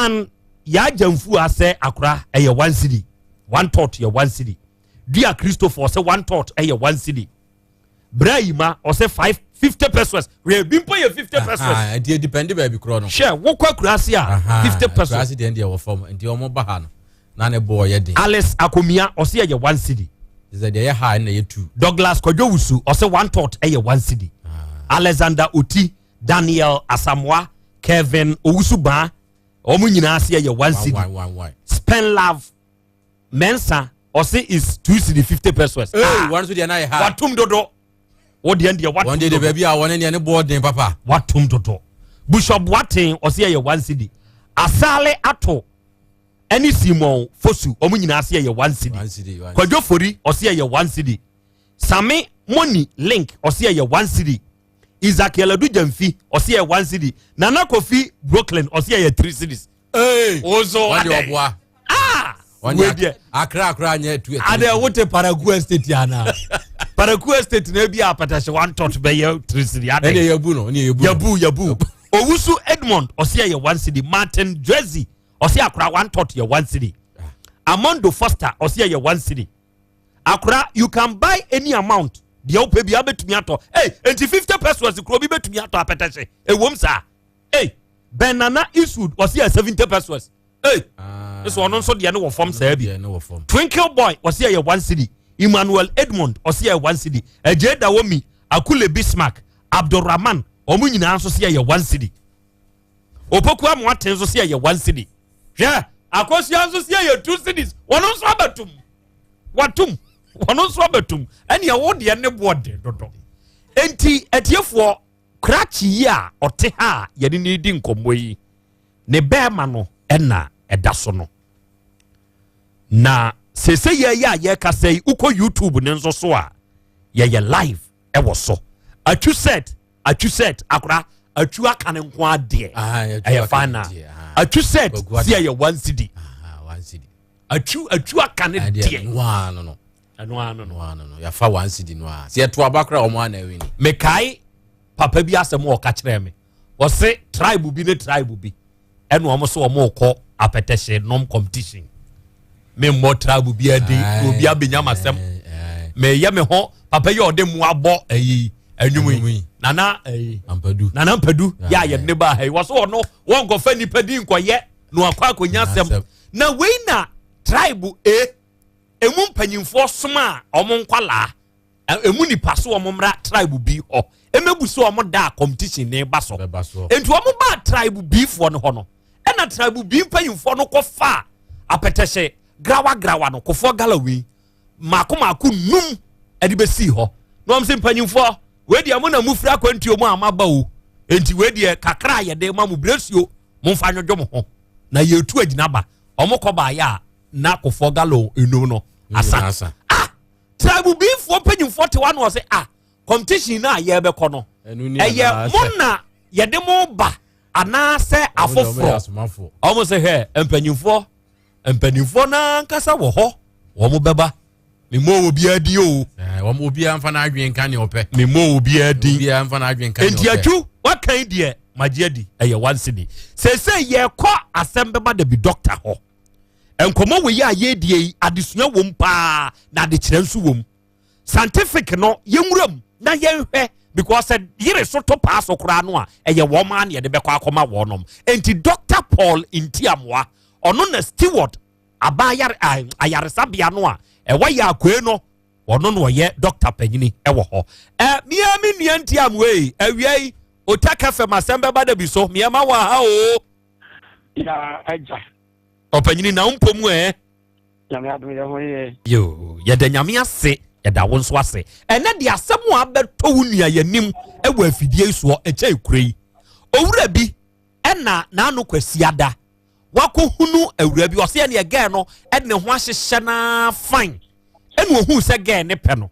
man ya jamfu ase akra eye 1 cedi, 1 tot ye 1 cedi. Dia Christopher say 1 tot eye 1 cedi. Brahima or say 50 pesos. We been pay 50 pesos. It depend baby krono. Share wo kwa krasia 50 pesos. Krasi de ndia wo form nti omo ba ha no. Na ne boy ye den. Alice Akomia or say ye 1 cedi. Is that ye high na ye 2. Douglas Kojowusu or say 1 tot eye 1 cedi. Alexander Oti, Daniel Asamoah, Kevin Owusuba omo nyina ase ye 1 cedi. Spend love Mensa or say is 2 cedi 50 pesos. Hey, one cedi na ye ha. Watum dodo. What the end what? One day the baby I want any board name papa. Watum dodo. Bishop Watin or say ye 1 cedi. Asale Ato. Any Simon Fosu omo nyina ase ye 1 cedi. 1 cedi. Kwajo Fori or say ye 1 cedi. Same Money Link or say ye 1 cedi. Isaac Yeladu Jamfi or say ye 1 cedi. Nana Kofi Brooklyn or say ye 3 cedis. Hey. Ozo one day boy. One day. Akra nye 2. Ade wote Paragu Estate yana. Paragu Estate na bi apatashe 1 tot be ye 3 cedi. Ade yabu no, ni yabu. Owusu Edmond or say ye 1 cedi. Martin Dreszy or say akra 1 tot ye 1 cedi. Amondo Foster or say ye 1 cedi. Akra you can buy any amount. The ope bi abetumi ato. Hey, 50 pesos krobi betumi ato apatashe. E wom sa. Hey, Benana Eastwood or say 70 pesos. Hey. This one also the no form say bi. Twinkle Boy or say ye 1 cedi. Emmanuel Edmond or say ye 1 cedi. Eje Dawomi, Akule Bismarck, Abdurrahman omo nyina so say ye 1 cedi. Opoku amwaten so say ye 1 cedi. Hwe, akosi anso say ye 2 cedis. Wono so abatum. Watum. Wono so abatum. Ene ye wo de ne boode dodo. Enti etiefo krachi ya ote ha ye ni di nkomo yi. Ne bema no ena edaso no. Na sese ye kasei uko YouTube ne nso so a ye live e wo so. Atu set akra atu aka ne nko ade. E fana. Atu set see ye 1 cedi. 1 cedi. Atu aka ne de. No. Ya fa 1 cedi no a. Se to abakra o mo ana wini. Me kai papa bi asem o ka kire me. Wo se tribe bi. Eno omo so omo ko apeteshe nom competition. Me mo tribe bi adi obi abenya masem. Me ye me ho papa ye ode mu abo anwumi. Nana Ampadu. Ya ye ne ba he wo so no won go fa nipa di nkoye no akwa akonya asem. Na we na tribe emu mpanyimfo soma omo nkwala. Emu nipa so omo mra tribe bi ho. Emebu so omo da competition ne ba so. Enti omo ba tribe bi fo no ho no. Ena tribe bi mpanyimfo no ko fa apeteshe grawa no kofo galawi mako num edi besi ho no am se mpanyimfo we dia mo na mufra kwantuo mu amaba o enti we dia kakra ye de ma mu bresio mo mfa nwodwo mo ho na ye tu agina ba omo ko ba ya na kofo galo enu no asa tribe bi fo mpanyimfo te wa no se competition na ye be ko no eye mo na ye de mo ba ana se afoforo omo se he mpanyimfo na nkasa wo ho wo mo beba me mo obi adi o wo mo obi amfa na adwen kan ne ope me mo obi adi obi amfa na adwen kan ne ope enti atu wakan die magye adi eye 1 cedi se ye ko asem beba de bi doctor ho enkomo we ya ye die adesua wom pa na de kire nso wom scientific no yenwuram na yenhwe because said yire so to pass okra no a eye wo ma na ye de be kwa akoma wo nom enti Dr. Paul Intiamwa ono na steward abayar ayaresabia no a ewa ya akwe no ono no ye doctor panyini ewo ho miami nuantiam we awiei otaka fem asembe bada bi so miama wa ha o ya aja opanyini na mpom nyame adom ye ho ye yo ye da nyame ase ye da won so ase ene de asemu abeto wunua yanim ewa afidie so echa ekurei owura bi ena na anu kwasiada wako hunu awura bi ose ne ge no ene ho ahyehye na fine ene ohu se ge ne pe no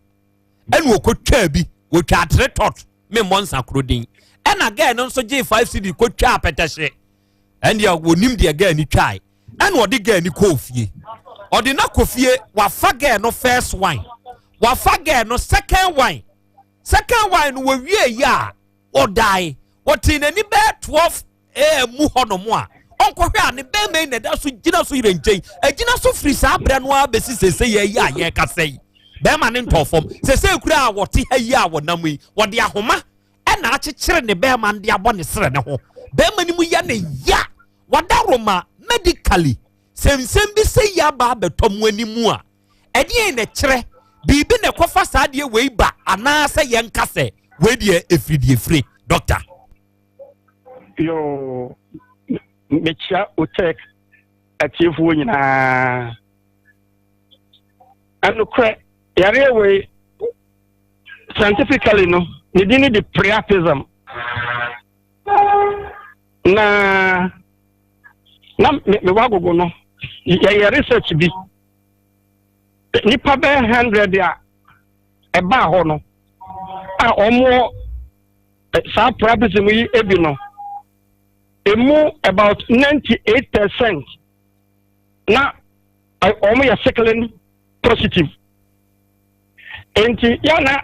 ene okotwa bi wotwa atre tot me monsa krodin ena ge no nso ge 5 cd kotwa apetehye ene ya wonim de ge ni twai ene ode ge ni kofie ode na kofie wafa ge no first wine wafa ge no second wine no wawie ya odai wotin ani be 12 mu hono mu a onko hwe a ne bema na da so gina so yire nchen agina so firi sa abra no abesi sese ye ya ye kasai bema ne ntofom sese kura a wote ha yi a wonam yi wode ahoma e na akyekyere ne bema nde abo ne sere ne ho bema ni mu ya ne ya wadaroma medically semsem bi se ya ba betom animu a ede ne kyere bibi ne kofa saade we ba ana se ye nkase we de efridie doctor yo mecha otek atifu nyina anukwe yare we scientifically no you need the priapism na me wagogo no ya research bi nipa be 100 a eba ho no a omo sa priapism yi ebi no emu about 98% na omo ya cycling positive enti ya na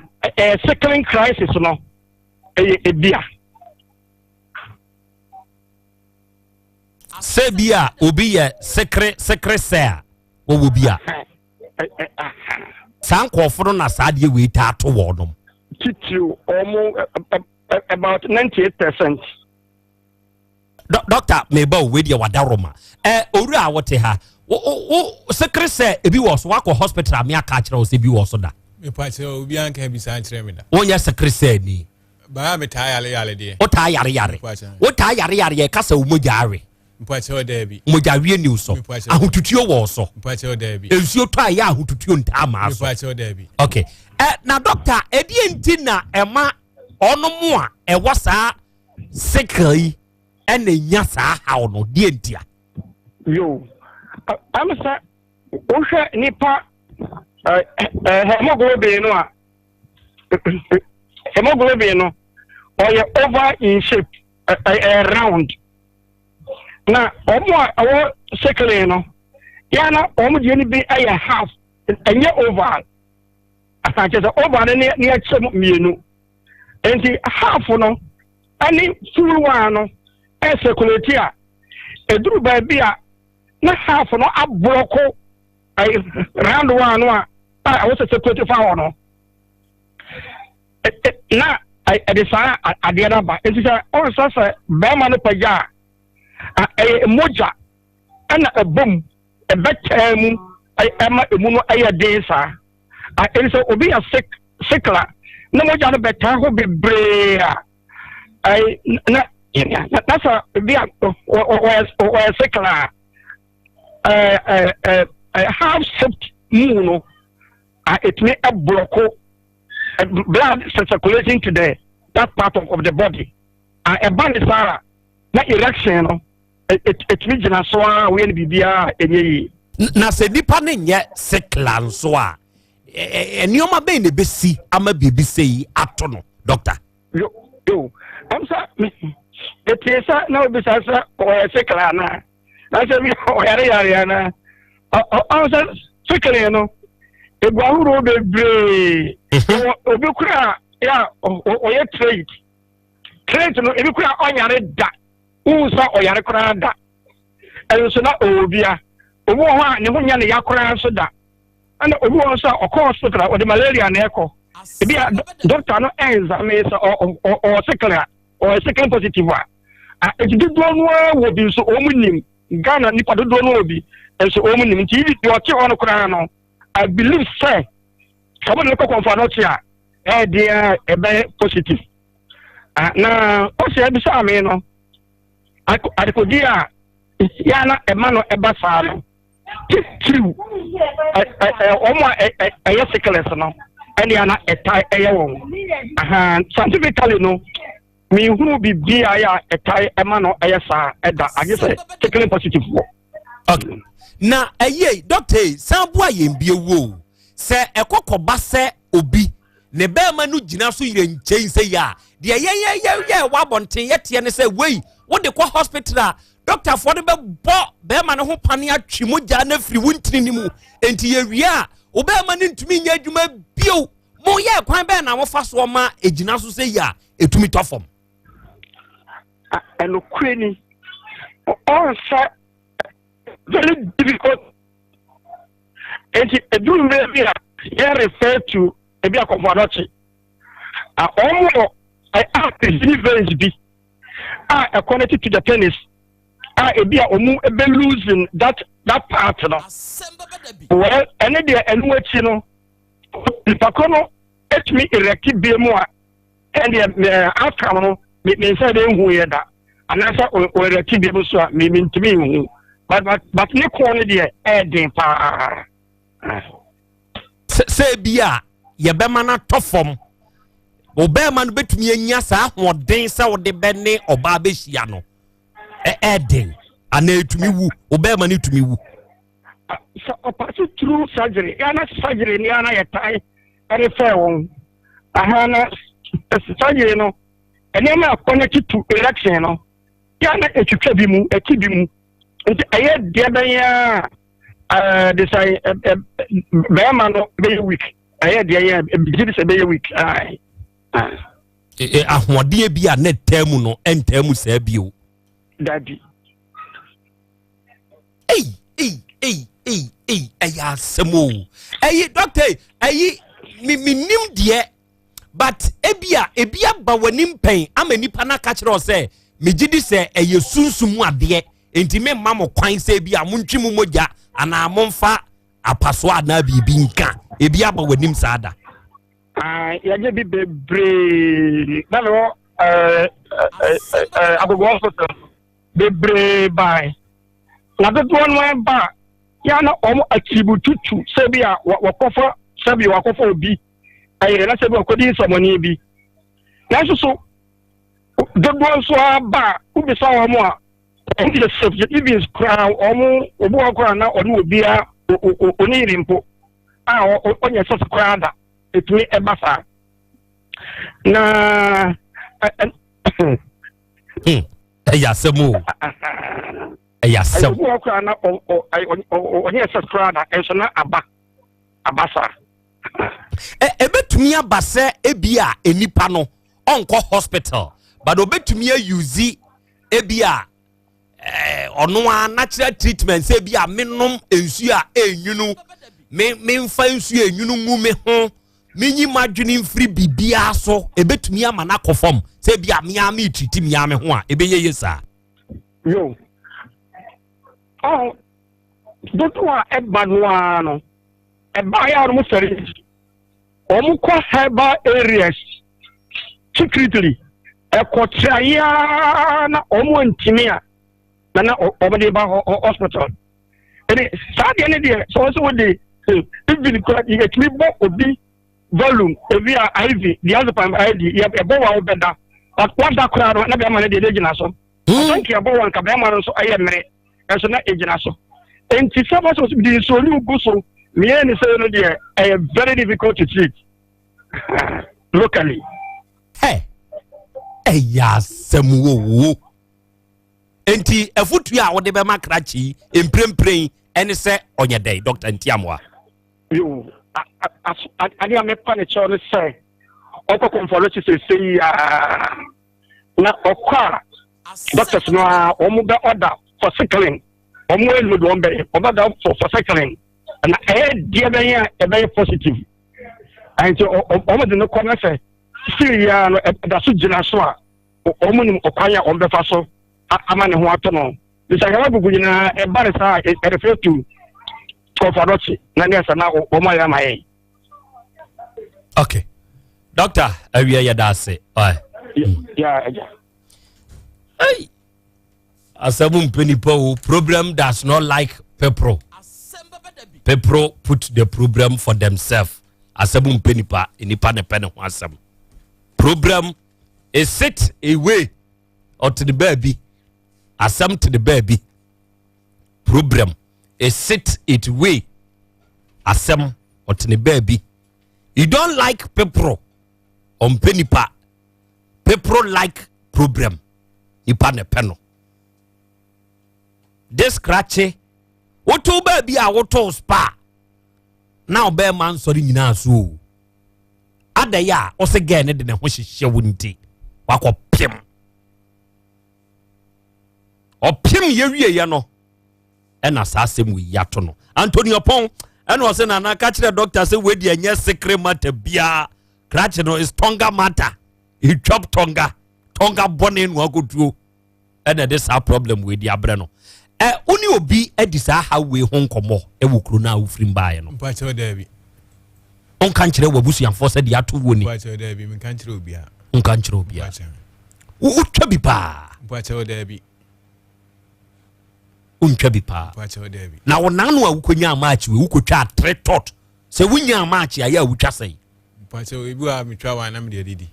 cycling crisis no ebia sebia obi ye sekre sea wo bia sankofo na saade we ta to wodom titiu omo about 98%. Doctor Meba we dia wadaroma oru a wote ha o sekre se ebi wo so wako hospital me aka kire wo se bi wo so da me pa che obi an ka bi san kire me da wonya sekre se ni ba me ta yale de o ta yare o ta yare ka sa wo mojaare mpa che o Dabi mojaare ni so ahotutuo wo so mpa che o Dabi ensuo to aya ahotutuo nta ma so mpa che o Dabi okay na doctor edi enti na ema ono mu a ewo saa sekre ene nya saa hawo no di entia yo amsa ohwe nipa hemoglobin no a hemoglobin no oye over in shape round na omo sickle no ya na omo de ni bi aye half enye oval asante so oval ne ya chem mienu enti half no ani full one no circulate a eduru ba bia na half no abloko round one no a was circulate fa no na edisa adiana ba entisa on sasa ba ma no paja moja ana ebom ebetamu ema emu no aye densa entisa obi ya sikla na moja no beta ho bebre na that's a be or sikla half shift moon it may a block blood circulating to that part of the body a band sara na erection it region so we be bia enyi na se nipa ne nye sikla nso a enioma be ne besi ama bibi sei ato no doctor yo I'm sorry it is na obi sasa o sikla na se bi o yare na o so sikla no egwahuro bebre obi kura ya o ye trade no ebi kura onyare da unsa oyare kura da enso na obia obi ho a ne ho nya ne yakora so da ana obi ho so o hospital o de malaria na eko ebi doctor no examine so o sikla o second positive a ejidi do no wo bi so o munim Ghana nipa do no obi enso o munim nti di o che ono kura no I believe say someone look confirm not here there ebe positive na o se bi sa me no adikodia ya na ema no eba sa no true omo eye sickness no ene na etai eye won scientifically no me hu bibia ya etai ema no eye sa eda age say sickness positive okay na doctor sambo ayembie wo se ekokoba se obi ne bema no gina so yire nchen se ya de ye wa bonten yete ne se wei wo de kwa hospital doctor for de be bo bema no ho pane atwi mogya na firi wontini ni mu enti ye wia wo bema ne ntumi nya adwuma bio mo ye kwan be na wo fa so ma egina so se ya etumi tofom eno kwani also very difficult. And it do maybe refer to a bit of conformity. Almost I ask the deliverance be connected to the tennis. A be losing that part. Well, and then and what you know, if I come let me erect be more and the outcome means I didn't hear that. And that's what erect be so mean to me. But no quality adding power. Say bia ye be mana tofom obema no betumi anya saa hoden se wo de bene oba be hia no eden ana etumi wu obema no etumi wu so pass through surgery ana surgery ni ana yetai ere fe won ahana surgery no ene ma connect to election no yana etwetwa bi mu eki bi mu nti aye de ben ya this I Bema no be week. I had the be week. Ahwade bia na temu no entemu sa bio. Dabi. Asemo. Doctor, me nim de but ebia ba wanim pen ama nipa na ka kire o se me gidi se eye sunsumu ade enti me mamo kwan se bia muntwi mu moja ana monfa apaso ana bibi nka ebia ba wanim saada. Ya je bi bebre na no agogo hospital bebre bai na do no ba ya na omo attribututu se bia wakofa se bia wakofa obi ayere na se bia akodi somoni bi na so do so ba ubi sa omo a and the subject is crown omo obo akora na onu obia oni rimpo onye so krada etwe ebasa na Asem Asem obo akora na onye so krada enso na abasa ebetumi abase ebia enipa no onko hospital but obetumi use ebia ono a natural treatment say bia menom ensu a enyunu me mfa ensu enyunu ngu me ho menyi madwene mfiri bibia so ebetumi ama na kofom say bia me am treat me am ho a ebeye yesa yo doto a eba no eba ya no sere omukọ herbal areas secretly ekotraya na omo ntimi a na obade ba hospital ene saade ene de so de even it me bo obi volume evi IV the other time ID ya ebo wa obeda but what that crowd na be ma na de gina so thank you ebo wan ka be ma so aye mere eso na egina so enti sabo so di so ni ugu so me any say no de very difficult to treat locally Asem wo enti efutu a wode be makrachi emprempren ene se onye dey Dr. Ntiamwa yo ani ame pa ne chone say oko konfolochi say na okwa doctors no omo be order for cycling omo elu do ombe order for cycling na dia ben ya e be positive and omo de no kwana say Syria no da so gina so a omo nim okwanya ombe fa so ama ne ho ato no bisa ga gugu nyina e bare sa e refer to conference na ne sa na o ma ya mai. Okay doctor awia ya da se yeah hey Asem penipo problem does not like pepro put the problem for themselves. Asem penipa inipa ne pene ho asem problem is sit away or to the baby. Asem to the baby. Problem is sit it way. Asem or to the baby. You don't like pepro on penipa. Pepro like problem. Ipa ne peno. This scratchy. What to baby a what to spa. Now bear man sorry nyina so. Ada ya o se ge ne de ne ho hihye wunti. Wako pim. opim ye wie ye no ena sa asem we yato no Antonio Pon ena o se na na ka kire doctor say we di enye secret matter bia crutch no is tonga matter he chop tonga bone no akotuo ena this a problem we di abre no oni obi edisa how we ho nkomo e wo kro na awufrim baaye no mpa che Dabi on kan kire wabusuanfo se de ato woni mpa che Dabi min kan kire obia on kan kire obia wo twa bi pa mpa che Dabi untwa bi pa mpa che Dabi na wona no awukonya match we wukotwa tre tot se wunya match ya wutwa sei mpa che ebi a metwa wa na me de didi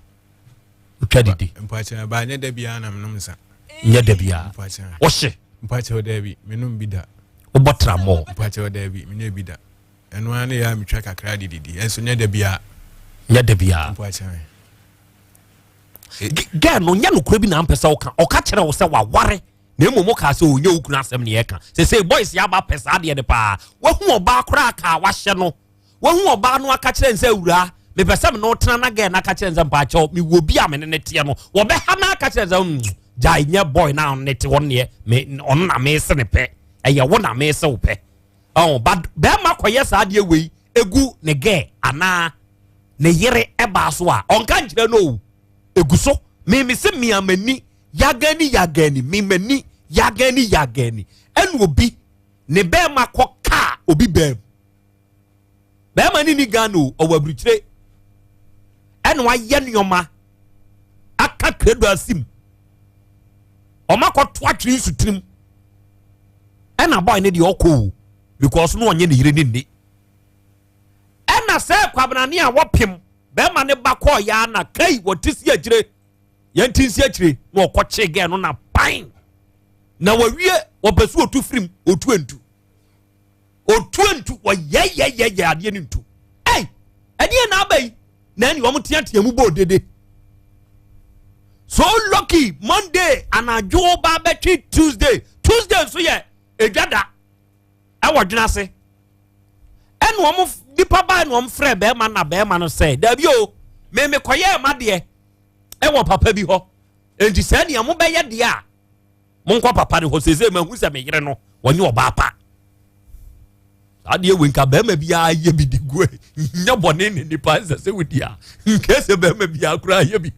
utwa didi mpa che ba nya Dabi ana mnom sa nya Dabi a mpa che wo hye mpa che Dabi menum bi da obotra mo mpa che Dabi me nya bi da eno ana ya metwa kakra didi enso nya Dabi a mpa che ga no nya no kura bi na ampesa oka kire wo se wa ware na emo ka se onye okunu asem ne yeka se boys ya ba pesa de ne pa wa hu oba kura ka wa hye no wa hu oba no aka kire nse awura me pesa me no tena na ga na aka kire nse mpa che me wo bi a me ne tie no wo be ha na aka kire nse jai nya boy na ne te won ne me on na me se ne pe eye wo na me se wo pe but be ma koye sa de wei egu ne ga ana ne yere eba so a on kan kire no eguso me se mi amani yagani mimani yagani enu obi ne be makoka obi bem be mani ni gano owabrichire enu aye nyoma aka kredo asim o makoto atwi sutrim ena boy ne de okọ because no onye ne yire ni nne ena se kwabnane a wopim be ma ne bakọ ya na kai wotisi agire yantinsi akire no okoche ge no na pan na wawie opesu otu frim otu entu wo ye ade ni ntu ade na abai na ni wo mtiatia mu bo dede so lucky Monday anajo ba betwi Tuesday so ye edwada awodwena se enu wo dipa ba enu wo mfre be ma na be ma no say Dabi o me koye ma de ewo papa bi ho enti se ne mo be ye de a mo nkwa papa ne ho seze ma hu se me yire no wonye oba pa ade we nka be ma bi a ye bi digu nya bone ne nipa se wudi a nke se be ma bi a kura ye bi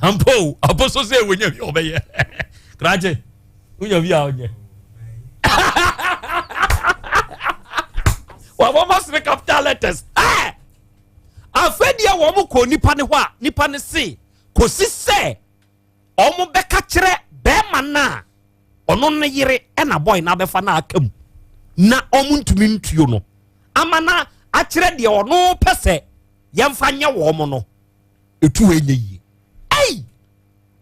ampo aposo se wonya bi obeye kraje wonya bi a onye wa mo mas capital letters afedia wo mo ko nipa ne ho a nipa ne se kosi se omo beka kire be mana ono ne yire na boy na befa na akam na omo ntumi ntuo no amana a kire de ono pese yemfa nya wo mo no etu enye yi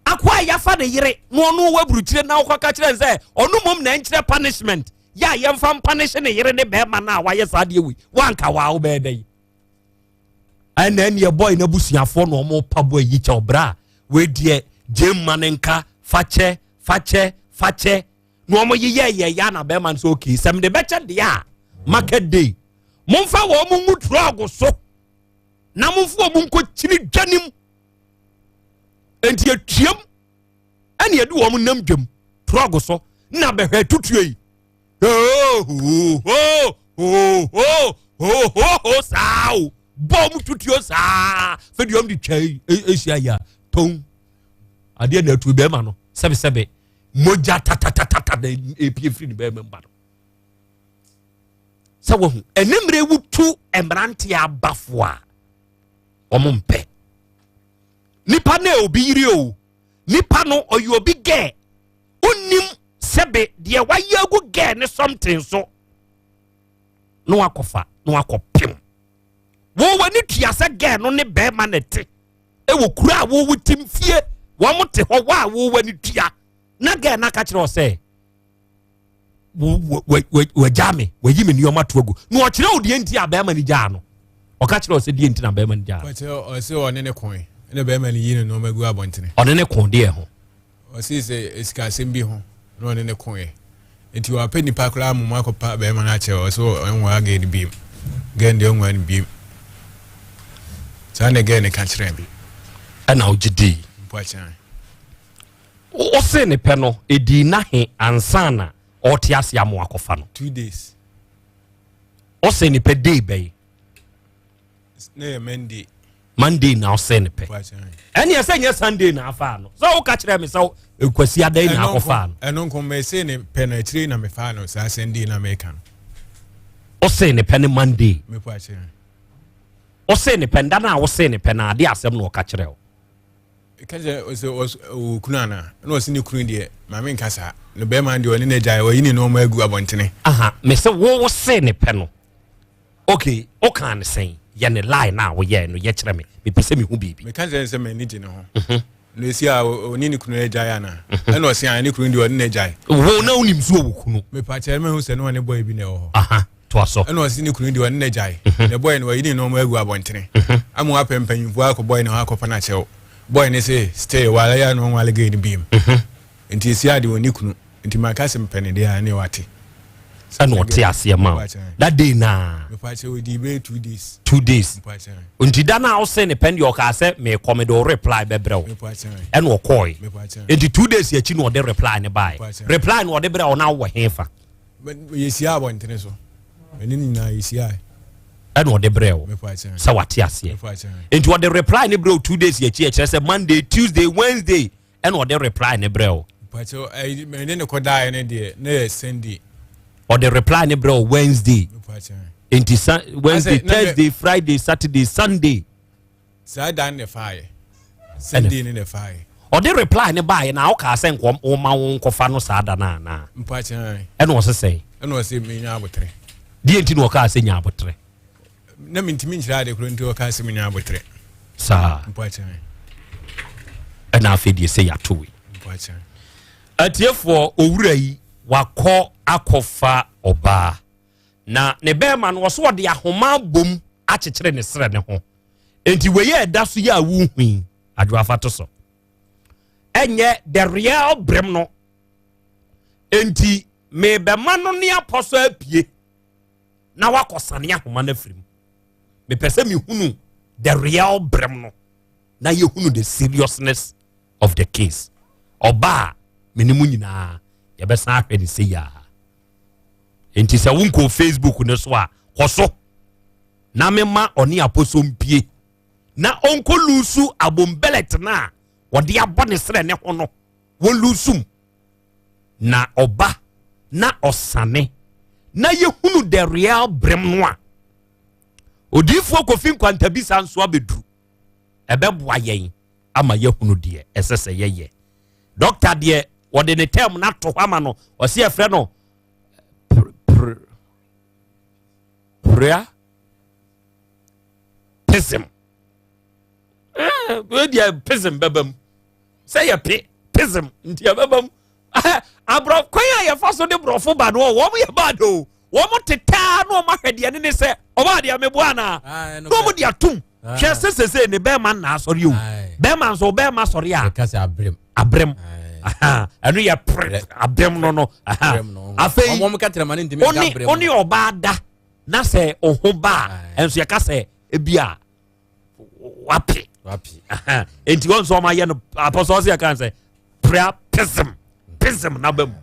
akwa ya fa de yire no ono waburu kire na okaka kire se ono mom na nkire punishment ya yemfa punish ne yire ne be mana wa yesa de wi wanka wa wo be dai and then your boy na busuafo no mo pabo yi cha obra we die jemanenka fache no mo ye ya na be man so okay sem de beche de a market day momfa wo mo mutrog so na momfo mo nko chini dwanim enti atuam ene edu wo mo nam dwam trog so na be hwe tutue sao bom tutuo sa fediom di twai esia ya ton ade na atu be ma no sebe moja tatatata na epie free ni be memba no sa wo hu enemre wutu emrante abafo a omompe nipa na obi yiri o nipa no oyo obi ge onim sebe de wayagu ge ne something so no akofa no akopim wo wani tuase ge no ne be ma nete e wo kura wo wutim fie wo mote ho wa wo wani tua na ge na ka kire o se wo jame wo yimi ni o matogo no o kire o de enti a be ma ni ja no o ka kire o se de enti na be ma ni ja but o se o ne kon ne be ma ni yini no magu abontene o ne kon de ho o se esika sembi ho no ne kon e enti wa pe ni pa kura mu makopa be ma na che o so enwa ga ni bi ge ndi enwa ni bi sa ne ge ne ka kire bi ana o gidi mpachan o se ne pe no edi na he ansana o te ase amo akofa no 2 days o se ne pe day be na Monday na o se ne pe ene ese nye Sunday na afa no so o ka kire me so ekwasi adan na akofa no eno nko me se ne pe na kire na me fa no sa Sunday na me kan o se ne pe ne Monday me po akire o se ne pe nda na o se ne pe na ade asem no o ka kire o kaje o kunana no se ne kunu de ma me nkasa no be man de oni na jai o yini no ma agu abontene aha me se wo se ne pe no okay o kan ne sen ye ne lie na wo ye no ye kire me pese me hu bibi me kaje se me ni je ne ho no esi a oni ne kunu jai ana e no se an ne kunu de oni na jai wo na unim so wo kunu me pa chere me hu se no ne boy bi ne ho aha to aso e no se ne kunu de oni na jai the boy no yini no ma agu abontene amu apempanyimfu akobboy no akofa na chewo boy ne say stay while ya no wale gain beam enti esi ade woni kunu enti makase mpene de ya ne wate san wote ase ma that day na me pa che we di be 2 days 2 days pa che enti da na o se ne pen yo ka se me come do reply be brew me pa che en wo koi me pa che enti 2 days ya chi no de reply ne bai reply no de brew na wo hefa yesi abonten so eni ni na yesi ai en wo de brew me pa che sa wate ase me pa che enti wo de reply ne brew 2 days ya chi e say Monday Tuesday Wednesday en wo de reply ne brew pa che ai me ne ko dai ne de na Sunday or the reply ne bro Wednesday enti Wednesday Thursday Friday Saturday Sunday sa dan ne fire Sunday ne fire or the reply ne buy na o ka se nkom o ma won kofa no sa da na mpa che e no se say e no se me nya abotre di enti no ka se nya abotre na mintimi nchira de kro enti o ka se me nya abotre sa mpa che e na fe di se ya to we mpa che atiefo owura yi wakọ akọfa ọba na ne bema no so de ahoma bom akyekyere ne sere ne ho enti weye eda so ya wu hwin adwafa to so enye the real brem no enti me be ma no ne aposo apie na wakosane ahoma na firim me pese me hunu the real brem no na ye hunu the seriousness of the case ọba menimu nyina ya besa ahwe ni se ya enti se wonko Facebook ne so a koso na mema oni aposo mpie na onko lusu abombelet na wode abone sere ne ho no wo lusum na oba na osane na yehunu the real brem no a odifo kofin kwanta bisa nso abedru ebeboa yen ama yehunu de esese yeye doctor de wode ne term na to hama no o se efre no pism we dia pism bebam say ya pism ntia bebam abro kwan ya faso de brofo ba no wo mo ye bad o wo mo teta no ma hwede ne se o ba dia mebua na no mo dia tum hwe sesese ne be man na asori o be man so be ma sori a ka se abrem anu ya abrem no afei omo ka tira mane ntimi ka abrem oni oba da na se oho ba enso ya ka se ebia wapi enti won so ma ye no apostle ya kan se prayer pism na bam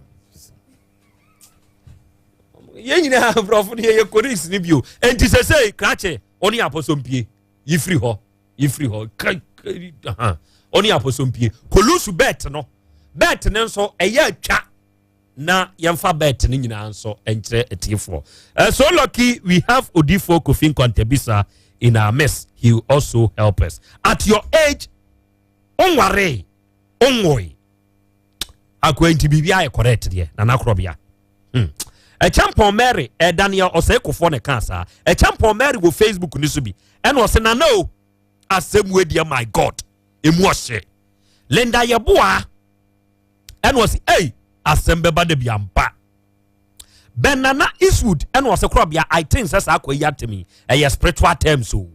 ye nyina prof ne ye koris ni bio enti se sei krache oni apostle mpie yifri ho oni apostle mpie kolusu bet no bet ne nso eye atwa na yemfa bet ne nyina nso enkire etifo so lucky we have Odifo Kofin Kwantabisa in our mess. He will also help us at your age. Onware onwoi akwanti bibia e correct there na Krobea a champion Mary Daniel Oseko ne kansa a champion Mary go Facebook ni so bi and was na no Asem we dear my God emuose Linda Yeboa and was hey Asem Beba de biampa Benana Eastwood and was a Krobea I think says akwa to me a spiritual term so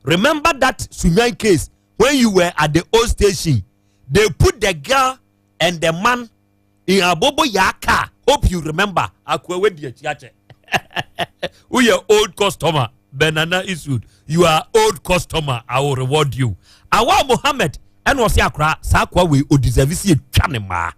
remember that Sunyan case when you were at the old station they put the girl and the man in a bobo yaka. Hope you remember akwa we die chiache we are old customer Benana Eastwood you are old customer I will reward you Awa Muhammad ɛna ɔse akora saa kwa we odiserve si etwa ne ma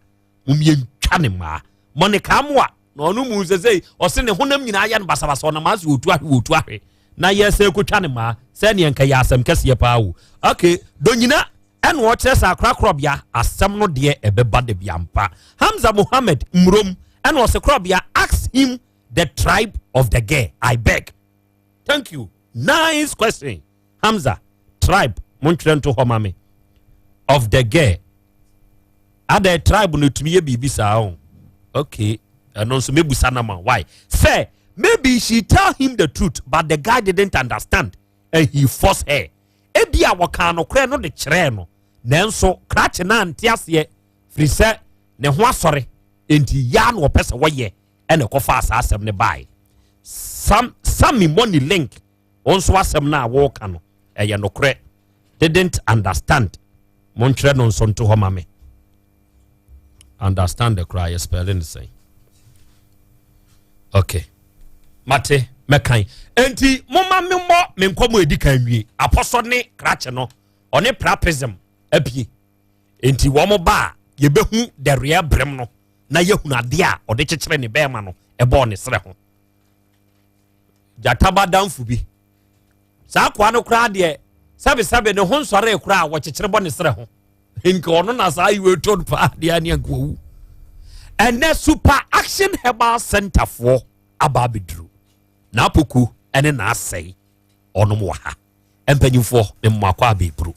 mumye twa ne ma monica moa na ɔno mu sesei ɔse ne honam nyina ya ne basabasa ɔna ma se otu ahwe na yɛsɛ kotwa ne ma sɛ ne nka yɛ asɛm kɛseɛ paa wo okay do nyina ɛna ɔkyerɛ saa akora Krobea asɛm no deɛ ɛbɛba de biampa Hamza Mohammed mrom ɛna ɔse Krobea ask him the tribe of the girl I beg. Thank you. Nice question. Hamza, tribe montwerɛ to hɔ ma me of the girl. Ada tribe no tumi ye bibi saa. Okay. And also maybe sanama. Why? Say maybe she tell him the truth, but the guy didn't understand and he forced her. Ebi a waka no kra no de kyerɛ no. Nanso krakye na ntiase firi sɛ ne ho asɔre enti ya no opɛ sɛ wɔyɛ ɛna kɔfa asasɛm ne bai. Some money link onso asɛm na wɔka no ɛyɛ no kra didn't understand. Montwerɛ no nso nto hɔ ma me. Understand the cry spelling the same. Okay. Mate mekan. Enti moma me mo me nkomo edi kan wie. Apostle ne krache no. One prapism apie. Enti wo mo ba ye behu the real brem no. Na yehunu ade a ode kyekere ne bema no ebo ne sere ho. Jataba danfu bi. Sa kwa no kra de sabe ne ho nsore kra wo kyekere bo ne sere ho. Inka ono na sa iwe told pa de ani agwo. And the super action herbal center for ababidru. Na poku ene na asai ono mo ha. Empanyufo ne mwakwa abibru.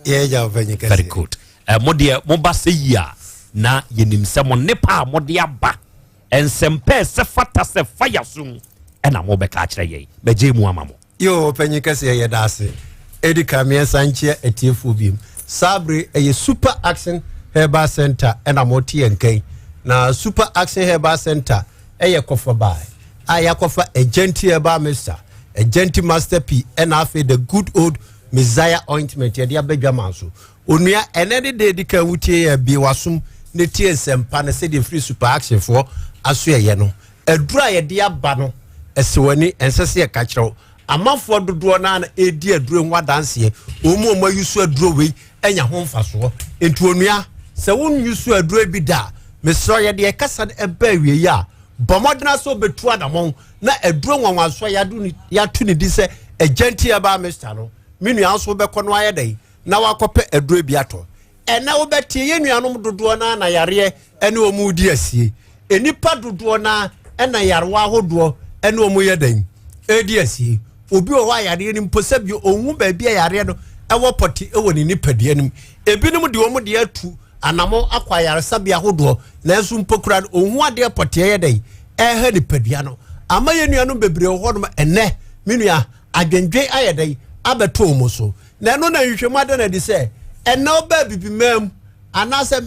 Yeah, very good. Modie mo ba se yia na yenim se mo ne pa modie aba. Ensempe se fata se fire sum ena mo be ka kire ye. Beje mu amamo. Yo panyika se ye dase. Edi kamia sanche etiefu bim. Sabre a super action herbal center ena mo tie nkan. Na super action herbal center eye kofa bai. Aya kofa agenti herbal mister. Agenti master P and afe the good old Messiah ointment ye dia badwaman so. Onua enede de di kan wutie bi wasum ne tie sempa na se de free super action for aso ye no. Adura ye dia ba no esewani ensese ye ka kire. Amafo dodo na na edi aduro nwa danse omu yusu aduro we enya ho mfaso. Entu onua se won yusu aduro bi da mesro ye de kasa eba wie ya bomodena so betu adamon na aduro nwanwaso ya tu ni di se agenti aba mister no minu anso be kono ayedai na wakope aduro bi ato ena wo betie ye nuanom dodo na yare ene omu di asie enipa dodo na ena yarwa ahodo ene omu yedan edi asie obi o wa yare ni mposabi onwu ba bia yare no ewo poti ewo ni nipadua nim ebinom de omu de atu anamo akwa yare sabia ahodo na enso mpokura onwu ade poti yedai ehe nipadua no ama ye nuanom bebre ho no ene minua adwendwe ayedai abeto omu so na no na hwehwemu ade na di se ene oba bibimam anase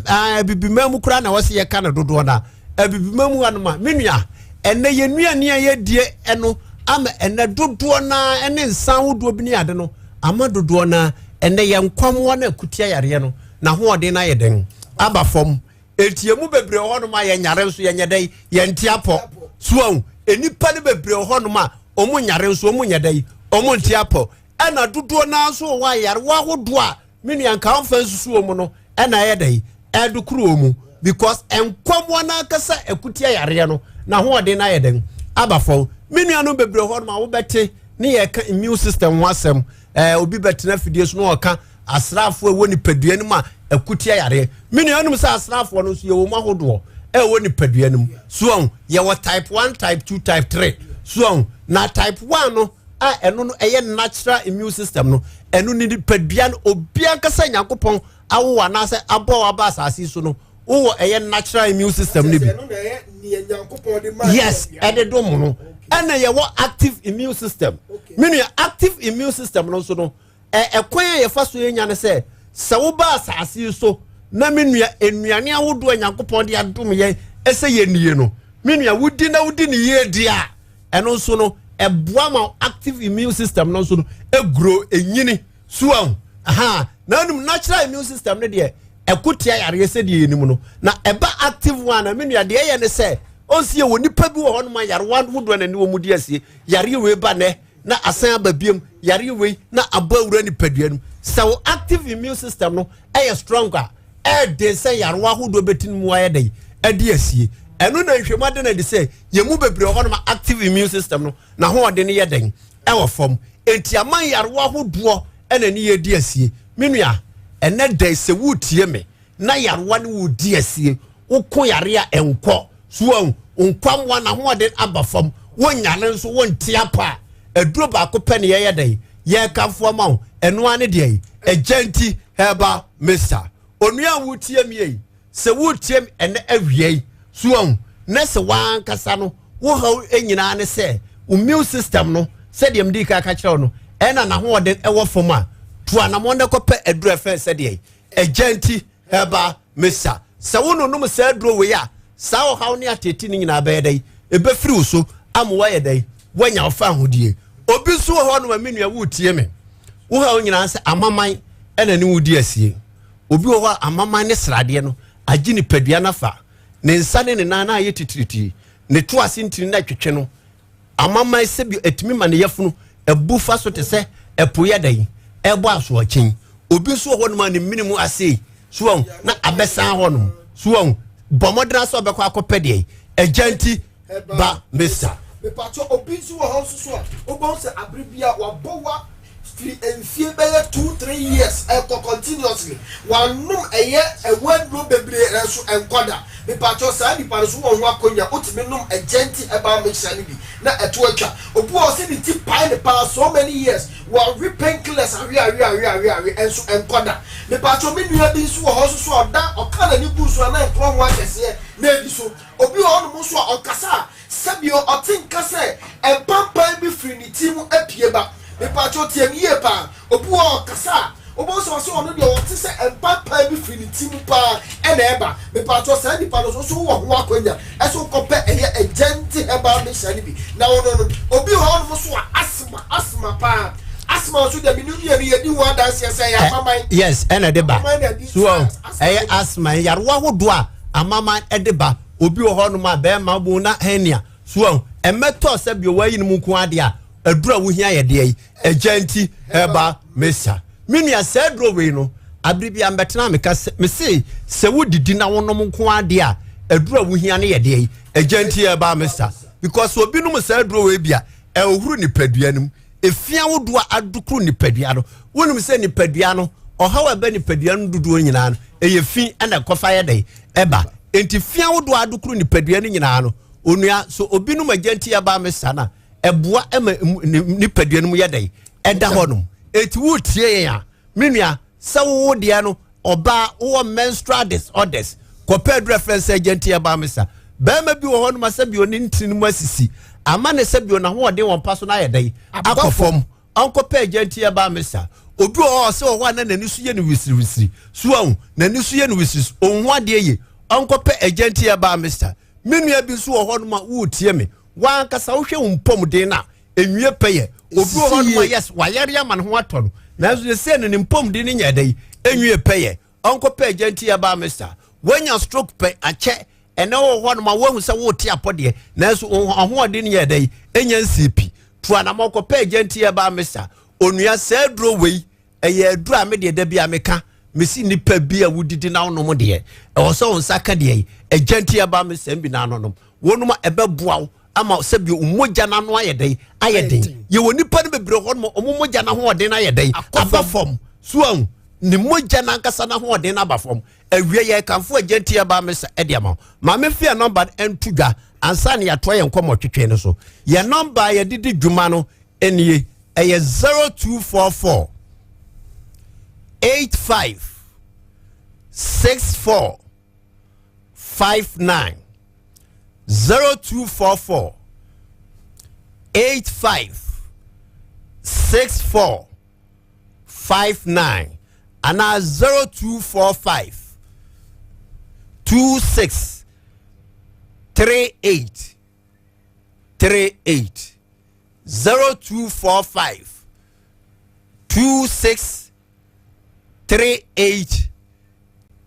bibimam kura na wose ye ka na dodo na bibimam anoma minua ene ye nuane ye die eno ama ene dodo na ene nsan wodo bi ni ade no ama dodo na ene ye nkwamwo na akutia yare no na ho ode na yeden aba fom etiemu bebre ho no ma ye nyare nso ye nyedai ye ntiapo suon enipa ne bebre ho no ma omu nyare nso omu nyedai omu ntiapo ena dodo na so wa yare wa hodo a mini anka onfa nsusu omu no ena yedai edukuru omu because enkwamwo na akasa akutia yare no na ho ode na yeden aba fom mini anu bebre ho no ma wo bete ne ye ka immune system wasem obi betena fidie so no oka asrafo ewo ni padua nim a akutia yare mini anum sa asrafo no so ye wo mahodo ewo ni padua nim so ye wo type 1 type 2 type 3 so na type 1 no a eno no eye natural immune system no eno ni padua no obi akasa Nyankopon awo anase abo aba asasi so no wo eye natural immune system ni bi yes ededom no ena ye wo active immune system mini active immune system no so no ekwan ye fa so yenya ne se wo ba asasi so na menua enuane awodo Nyankopon de adom ye ese ye nie no menua wudi ni ye dia eno so no eboa ma active immune system no so no egro enyini suan aha na num natural immune system ne de ekotia yare se de enim no na eba active one na menua de ye ne se onsie woni pa bi wo hono ma yare wan wodo na ni wo mudi asie yare we ba ne na asan ababiem yare wei na abawura ni paduanum so active immune system no stronger de say yarwa hodo betin mu ayedai ade asie eno na nhwemade na de say yemu bebre ho no active immune system no na ho ode ne yeden ewo fom enti aman yarwa hodo ena ne yedi asie menua ene da se wutie me na yarwa ne wudi asie woko yare a enko so onkwam wa na ho ode abafom wonyane nso wontia pa aduro ba ko pene yeden ye kanfo ma eno ane de agenti heba mister onua wutie me se wutie ene awie so na se wan kasa no wo ha enyina ne se immune system no se de mdi ka kire no ena na ho ode ewo fom a to anamonde ko pe aduro efe se de agenti heba mister se wo no num se aduro we ya sa wo ha ne ateti ni nyina ba dai ebe firi so amwa ye dai wanya ofa hodie obi so ho no menua wutie me wo ha nyina se amaman ena ni wudi asie obi wo amaman ne srade no agi ni padua na fa ne nsane ne nana aye titiriti ne to ase ntini na twetwe no amaman se bi etimi ma ne yafunu ebu fa so te se epoye dai ebo aso akin obi so ho no ma ne minimu ase so na abesan ho no so bomodra so be kwa akopede agenti ba mesa me pacho obi so ho so obo se abribia wa bowa and fear by 2-3 years continuously. One room a year, a word room and corner. The patcho Sandy Paris won Wakonia, Utiminum, a gentle about me sanity, not a torture. Opo city tip pine the past so many years while repaying class and corner. The patcho mean you have been so also that or can you boost one and from what I say, maybe so. Obi on Muswa or Cassa, Sabio or Tin Cassa, and Pampa be free Timu Epieba. Me pacho tie me pa obu o kasa obo so no de o ti se empapa bi firi timu pa e na eba me pacho sa di pa so wo ho akwanya e so kope eye agenti eba me shani bi na no obi ho no so asma pa asma so de mi nu ye di wa dance say ya mama yes ena de ba so eye asma yarwa hodo a amama e de ba obi ho no ma be ma bu na henia so emeto se bi o wayi no mu ku ade a adura wo hia ye de agenti eba mesa minia se dro we no abribi ambetena me se wodidi na wonom nko ade a adura wo hia ne ye de agenti eba mesa because obi no se dro we bia e ohuru ni padua nim efia wodo adukru ni padua no wonum se ni padua no ohawa ba ni padua no dudu nyina no eye fi na kofa ye de eba enti fia wodo adukru ni padua no nyina no onua so obi no agenti eba mesa na ebua ema ni padua no yedai eda honum eti wutie ya menua se wo de no oba wo menstrual disorders compared reference agent ya ba mesa ba ma bi wo honum asabi oni ntini mu asisi ama ne sabi ona ho de won paso na yedai akofom onko pa agent ya ba mesa obi o se wo na nani so ye ni wisiri so nani so ye ni wisiri onho ade ye onko pa agent ya ba mesa menua bi so wo honum wutie me wan kasa wo hwe umpom de na enwie peye obi wo no yes wayare ya man ho ato no na so se ne mpom de ne nya dai enwie peye onko pe agenti ya ba mister wanya stroke pe ache ene wo ho no ma wo hu se wo ti apode na so ho de ne nya dai enya CP to ana mako pe agenti ya ba mister onua se dro wei eye adura me de da bia meka mesi nipa bia wudidi na wonom de e wo so nsaka de agenti ya ba mister bi na anonom wonum ebeboa ama sebi umoja na no ayedai ayedin ye woni pa ne bebre ho no omoja na ho ode na ayedai abafom so ni moja na nkasa na ho ode na abafom awie ye kanfo agenti aba mesa ediama ma me fia number entuga ansa ne yato ye nkomo twetwe ne so ye number ye didi dwuma no enie eye 0244 85 64 59 0244 85 64 59 and 0245 26 38 38 0245 26 38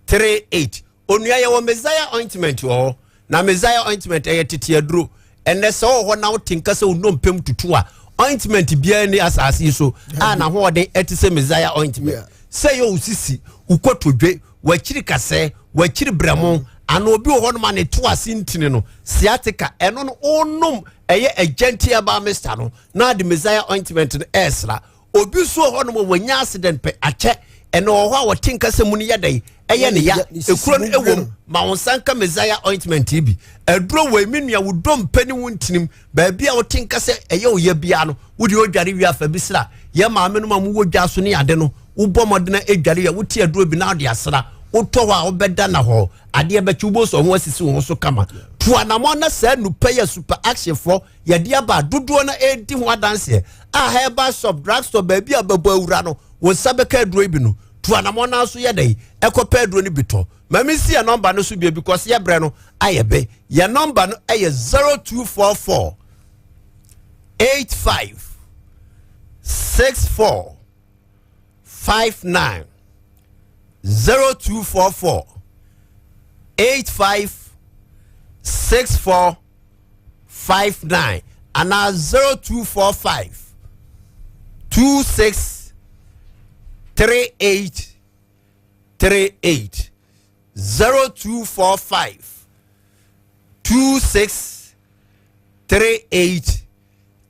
38 onua ye wo Messiah ointment wo na Messiah ointment e tete aduro enne se ho na wotinka se unom pem tutu a ointment bia ni asase so na ho de etise Messiah ointment say yo usisi ukotodwe wachiri kase wachiri bramo ana obi ho no ma ne to asintini no sciatica eno no onum eye agenti aba mister no na the Messiah ointment no esra obi so ho no wanya accident pe ache eno ho a wotinka se mu ne yedai eye ne ya ekuro no ewom ma wonsanka Messiah ointment bi eduro we menua wudom pani wuntinim ba bia wotinka se eye oye bia no wodi odware wi afa bisra ye ma amenu ma mu wodwa so ne ade no ubomodena edware ya wuti eduro bi na de asra uto wa obeda na ho ade be chubo so ho asisi ho so kama to anamo na sa nupa ya super action for ya dia ba dodo na edi ho adanse a herbal shop drug store ba bia babo awura no wo sabeka eduro bi no to anamo na so ye dai ekopa eduro ni bito mami si ya number no so bia because ye bre no ayebe ya number no aye 0244 85 64 59 0244 85 64 59 and 0245 26 38 38 0245 26 38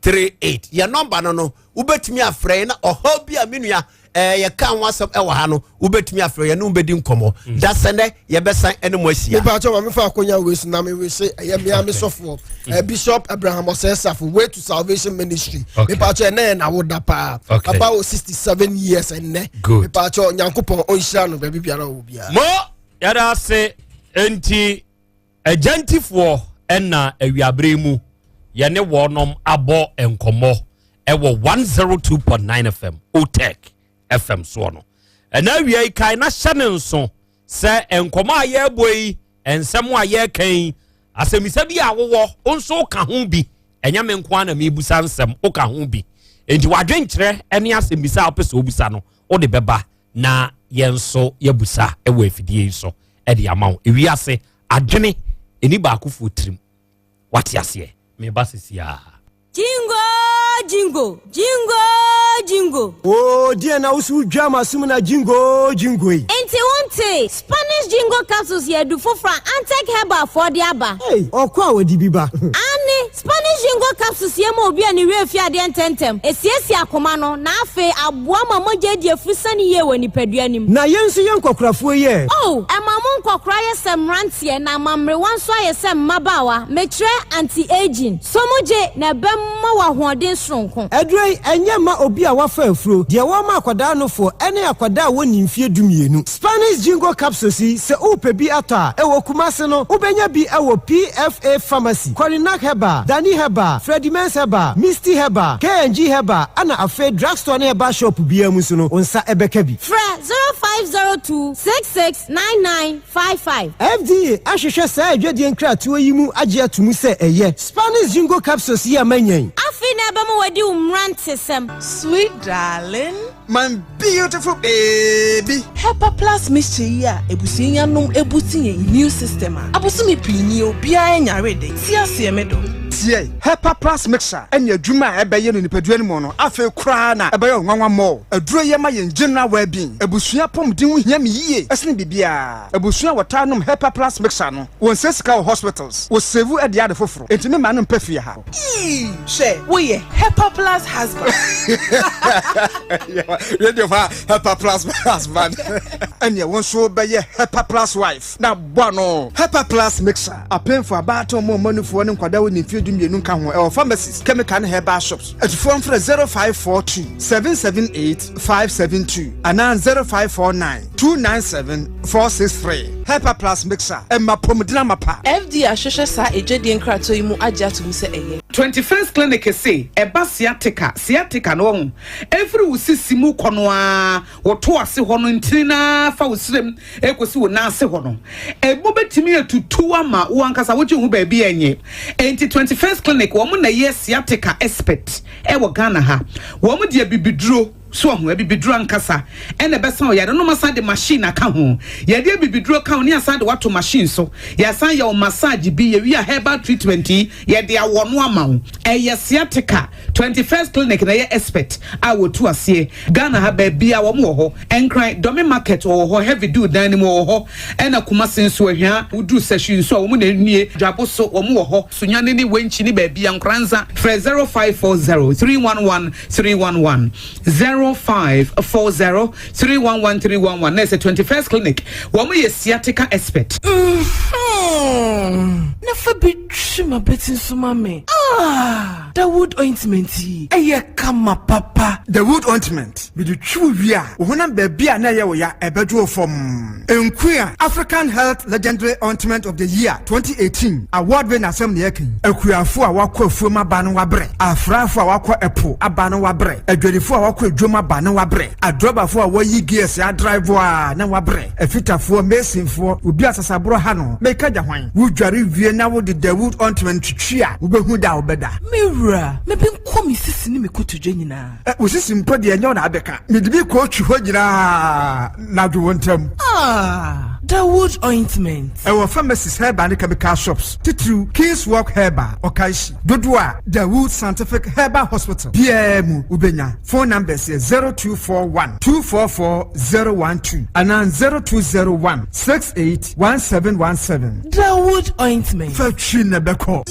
38 your number no ubetimi afre na ohobi aminua ye kan wasap e wa ha no ubetimi afre ye no ubedi nkomo da sene ye besan ene mo asia me pa cho me fa akonya wesu na me we say ye me am sofo Bishop Abraham Osesafo Way to Salvation Ministry me pa cho na woda pa about 67 years and ne me pa cho nyankopon onhia no ba bibia na wo bia mo yada se enti agentifo enna awiabre mu ye ne wonom abo enkomo ewo 102.9 FM Otek FM so no ena wi kai na hyane nso se enkomo aye boyi ensem aye kan asemisa bi awowo onso ka ho bi enya me nko na me busa nsem o ka ho bi enti wadwenkyere ene asemisa opese obusa no o de beba na yenso yebusa ewo afidie so e de amawo ewi ase adwene eni ba akofo trim wate ase me basisia Jingo, jingo, jingo. Oh, dear, now so drama sumina jingo, jingo. Enti wonte Spanish jingo capsules here do for Fran and take herba for the aba. Hey, okwa we di biba. Ani Spanish jingo capsules here mo obi ani we fia de tentem. Esiesi akoma no na afe aboa mama je de afusani ye wani peduanim. Na yensu yen kokrafo ye. Oh, emamu kokra ye semrantie na mamre wanso ye sem mabawa. Metre anti-aging. Somoje na bemma wa hoden sonko edrei enye ma obi a wafa afuro de wo ma akwada no fo ene akwada woni mfie dumienu Spanish jingo capsules se upe bi ata e wo kumase no ubenya bi e wo PFA pharmacy Korinak Heba Dani Heba Freddy Mens Heba Misty Heba KNG Heba ana afa drugstore na Heba shop bi amusu no onsa ebeka bi fra 0502 669955 FDA ahwehwe sa adwade nkratoa yi mu agye atumu se eye Spanish jingo capsules ya manyan afina ba mo wadi umrante sem sweet darling my beautiful baby Pepper Plus mixture ya ebusinya nom ebutin immune system a abosumi pinni obia enya rede ti ase medo tie Pepper Plus mixture enya adwuma ebeye no nipaduani mo no afa kura na ebeye nwanwa mo aduro ye ma ye general well-being ebusua pomden hia me yie esne bibia ebusua wota nom Pepper Plus mixture no won sesika hospitals wo save ade ade foforo entime ma no mpafia ha she wo ye Pepper Plus husband radio fa Pepper Plus husband enya won so beye Pepper Plus wife na bono Pepper Plus mixture apen for about mo manufo ne nkwada woni fiedum nka ho e pharmacies chemical herbal shops at phone for 0542 778 572 and 0549 297 463 Pepper Plus mixture e mapomdina mapa FD ahwehwe sa ejedi nkrato yi mu agye atum se eye 21st clinic say eba sciatica no every usisi mu kono a woto ase ho no ntina fa usrem ekosi wo na ase ho no ebo betimi atutu ama wo ankasa wo hu ba bia enye enti 21st clinic wo mu na ye sciatica expert e wo Ghana ha wo mu de bibiduro so ho bibiduro ankasa ene besa o yare no masa de machine aka ho ye de bibiduro ka ho ne asa de wato machine so ye asa ye o massage bi ye wi a herbal treatment ye de awono ama ho eye sciatica 21st clinic na ye expert a wotu ase Ghana ha ba bia wo mo ho enkran domi market wo ho heavy do dan ni mo ho ena kuma senso ahia udu session so wo mo na nie dwabo so wo mo ho sunyane ni wenchi ni ba bia nkranza 0540311311 0540311311 na 21st clinic wo mo ye sciatica expert never be shima betin suma me the wood ointment eye kama papa the wood ointment with the true via ohuna bebia na ye wo ya ebedu from enkuya African Health Legendary Ointment of the Year 2018 award winner Asem ne yakin akuyafo a wakọ afuom aba no wabre afrafo a wakọ epo aba no wabre adwadifo a wakọ adwom aba no wabre adrobafo a wayi gears a drive a na wabre afitafo mesinfo obi asasabro ha no meka ja hwan wudware wie na wo de the wood ointment twia wobehu da obeda mewura mebe nko mi sisi ni mekotodwe nyina osisi mpo de enyo na abeka medibi ko twi ho nyina na do wontam the wood ointment our pharmacies herbal and chemical shops titru King's Walk Herbal Okaishi Dodua the Wood Scientific Herbal Hospital PM Ubenya phone numbers 0241 244012 and 0201 681717 the wood ointment Fetchina Beko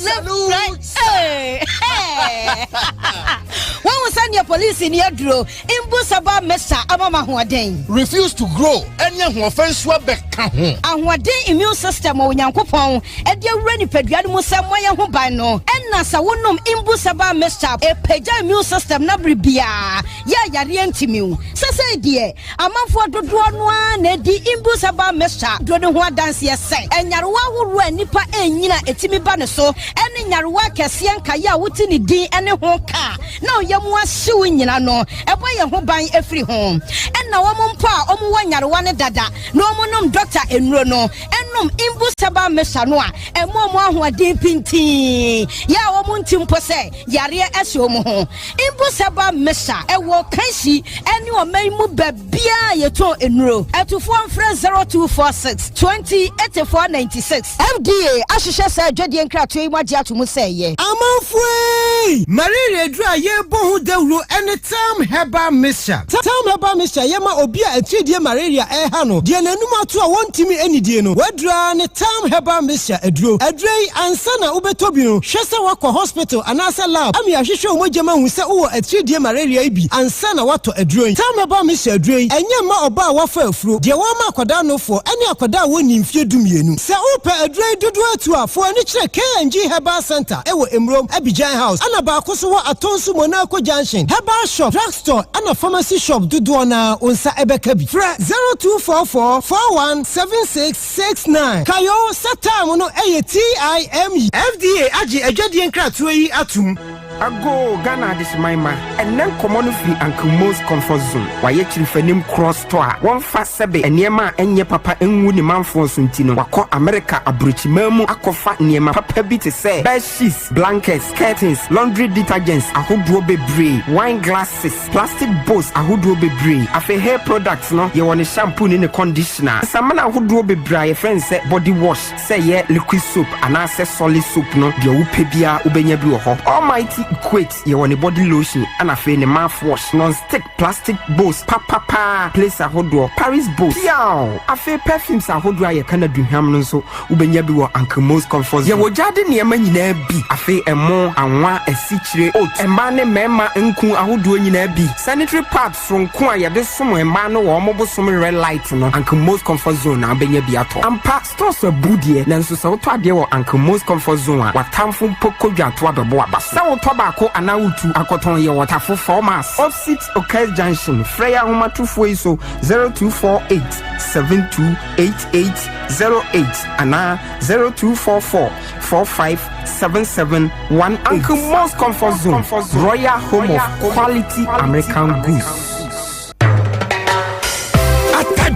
When we send your police in your draw, Imbusaba Mesa Amama Huaden. Refuse to grow any offense back. And what day immune system or Yankopon, and your ready pediatric Samoya Hubano, and Nasa Wunum Imbusaba Mesa, a peja immune system Nabribia, Yarientimu. Sasa dear, a month for the one, the Imbusaba Mesa, Dodua dance yes, and Yarwa would run Nipa and Nina Etimi Banaso, and in Yarwa Cassian Kaya Wutini D and a home car. Now Yamwa suing no, a boy who buy every home. And now one pa, one Yarwana Dada, no monum doctor and Rono, and num Imbusaba Mesanoa, and Momo who are deep in tea. Ya woman Timpose, Yaria Esomo, Imbusaba Mesa, a walk Kashi, and you are may move Bia Yato in row at 0246 208496. FDA, Ashisha said, Jody and Cratry, what Yatu say, ye. I'm afraid Maria dry ye bohu de ro anytime herbal mixture. Time herbal mixture yema obia etidie malaria hano. Die nanum ato a wontimi anidie no. Wadra ne time herbal mixture edro. Edrei ansa na ubetobi no. Hwese wakọ hospital anasa lab. Ami ahwehwe omojema hu se wo etidie malaria ibi ansa na wato edro. Time herbal mixture edrei enye ma oba wafa afuro. Die wa ma akwada no fo ene akwada woni mfie dumienu. Se upe edrei dudu atu afo ani kire KNG Herbal Center ewo Emrom Abidjan House. Ana ba akoso wo atonsu Monaco Junction Herbal Shop Drugstore ana Pharmacy Shop dudu na onsa ebeka bi. Fra 0244 417669. Kayo satam no TIME. FDA agi adwade nkratoa yi atum. Ago Ghana this my man and then common free and most comfort zone. Why you fanim cross store one fast sebe and yema enye papa enwu ni manfo suntino wako America abruchi memu akofa niema papa bi te say bed sheets, blankets, curtains, laundry detergents, ahoduo bebree, wine glasses, plastic bowls, ahoduo bebree, afe hair products no ye want shampoo ni conditioner. Samana ahoduo bebree your friends say body wash, say ye liquid soap and say solid soap no de upe bia ubenya bi ho. Almighty Equate ye want body lotion and afe ne mouthwash, non-stick plastic bowls, papa place ahoduo, Paris bowls, yow afe perfumes ahoduo ye kana duham no so ubenya bi wo Uncle Most Comfort ye wo jade niema nyina bi afe emo anwa esichire oat emba ne mema nku ahoduo nyina bi sanitary pads from ko a ye de somo emba no wo mo bosom red light no Uncle Most Comfort Zone na benya bi ato ampa stores abudie nanso so to ade wo Uncle Most Comfort Zone a watamfo pokodwa to abebo abaso sa wo to ba ko anawutu akoton ye watafo formas opposite Okaz Junction Freya Homa 240 0248 728808 ana 0244 457718 Uncle Most Comfort Zone Royal Home of Quality American Goods.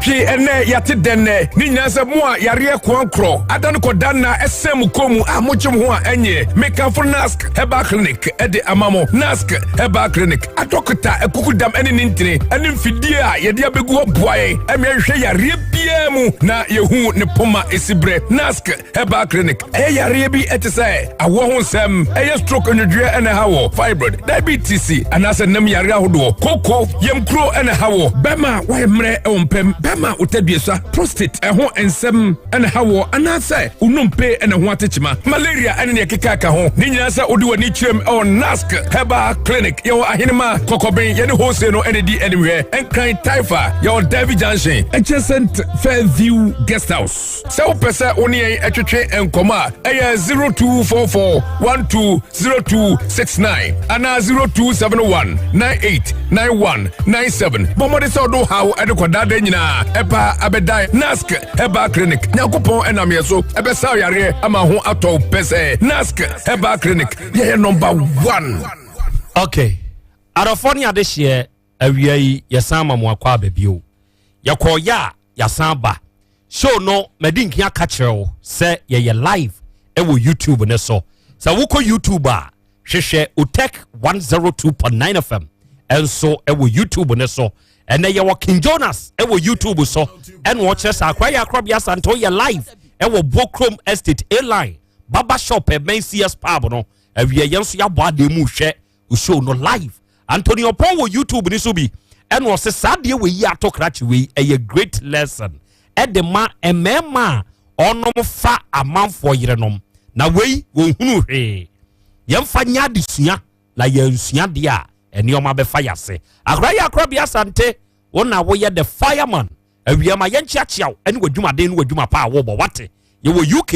nantwi ene yate denne ni nyina se mo a yare kwankro adan ko dan na esem komu a mochim ho a enye mekanfo nask heba clinic ede amamo nask heba clinic adokta ekukudam ene nintire ene mfidie a yede abegu oboaye emehwe yare bia mu na yehu ne poma esibre nask heba clinic yare bi etese awo ho nsem stroke onodwe ene hawo fibroid diabetes anase nam yare ahodo koko yemkro ene hawo bema wa mre ompem bema utaduesa prostate ho ensem ene hawo anase unumpe ene ho atechima malaria ene ne kekaka ho ni nyina se odi wani twem on nask heba clinic yo ahinema kokoben ye ne hose no ene di anywhere enkran taifa yo Dabi Junction adjacent Fairview Guest House se opese oni etwetwe enkoma 0244120269 ana 0271989197 bomode so do how edekwadade nyina epa abedai nask heba clinic nyakopon enamyeso ebesa yare ama ho ato pese nask heba clinic ye number 1. Okay, Arafonia this year awiai yasama mo akwa babio yakoya yasamba show no medinkia kachero say ye live ewo YouTube ne so wuko YouTube a hwehwe utek 102.9 FM enso ewo YouTube ne so ene ye wo King Jonas ewo YouTube so en wo chese akwaya Krobea Santo ye live ewo Bokrom Estate Airline Baba Shop e main CS pub no awie yenso ya bo ade mu hwe show no live Antonio Paul wo YouTube ni so bi en wo se sadie we yi atokrachi we a great lesson edema emema onom fa amanfo yerenom na wei wo hunu hwe yemfa nya desua la yansua de a enioma be fa yase akraya Krobea Asante wona wo ye the fireman awiema yenchiachiaw eni wadwumaden no wadwuma pa wo bo wate ye wo UK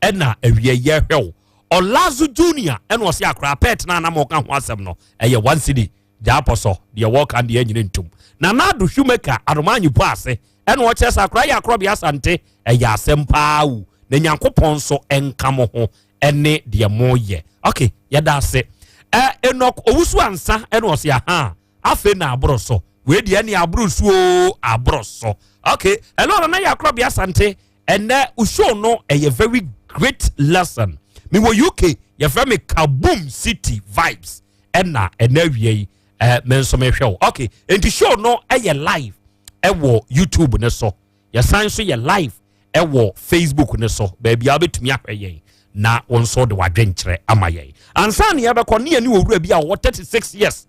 ena awie ye hwew Olazu Junior eno wose akra pet na na mo ka ho asem no eye 1 city japoso de work and de nyine ntum na nadu shoemaker aromanyu po ase eno wo chesa akra ya Krobea Asante eye asem paawu na nyankopon so enkamo ho ene de moye okay yeda ase enok owusu ansa eno wose aha afe na abroso we de ene abrosu abroso okay hello na ya Krobea Asante ene usho no eye very great lesson me wo UK ye from me Kaboom City vibes ena wie men so me hwe okay enti show no eye live wo YouTube ne so ye san so ye live wo Facebook ne so baby abetumi ahwe na won so de wadwenkyere amaye ansan ye be ko ne ani owura bi a wo 36 years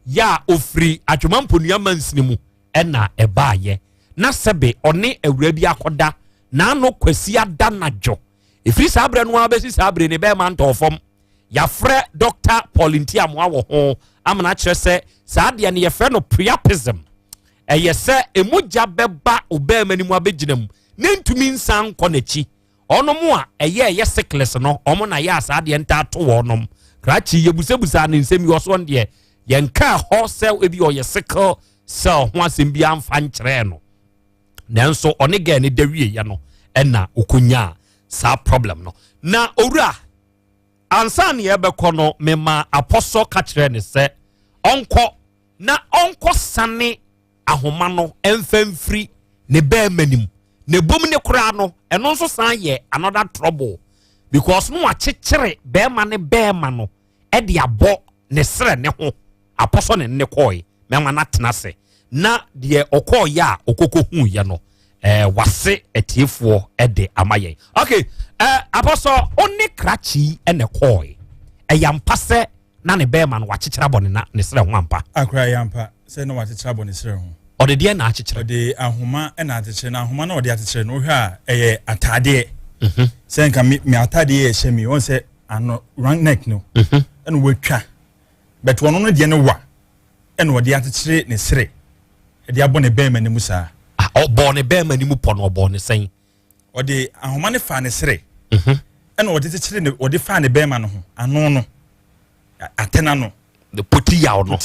ya ofri adwumamponu amansini mu ena ebaaye na sebe one awura bi akoda na ano kwasi ada najo ifri sabre no abesi sabre ne be man tofom ya fre Dr. Paulintia mo awo ho amana kire se saade ne ye fre no priapism eye se emugya beba obema ni mu abeginam ne ntumi nsan konachi ono mo a eye sickness no omo na ya saade nta to wonom krachi yebusebusa ne nsemi wo so de ye nka ho se ebi o ye sickle cell ho asem bi amfa nkire no nanso one ga ne dawie ya no ena okonya sa problem no na owura ansan ye bekọ no mema apostle ka kire ne se onko na onko sane ahoma no emfamfiri ne ba manim ne bom ne kura no eno nso san ye another trouble because no akekere be ma ne be ma no e de abo ne sere ne ho apostle ne koi mema na tenase na de okoya a okoko hu ye no wase etiefo ede amaye okay apostle oni krachi ene koi yampase na ne bema no wakekere bone na ne sere ho ampa akra yampa se no wakekere bone sere ho ode de na akekere ode ahoma na akekere na ahoma na ode akekere no hwa eye atade se nka me atade ye hye won se ano round neck no ene watwa but wono no de ne wa ene ode akekere ne sere de abone bema ne musa obone bema ni mu pono obone sen ode ahoma ne fa ne sere ene ode tekere ne ode fa ne bema no ho ano no atena no the potiyaw no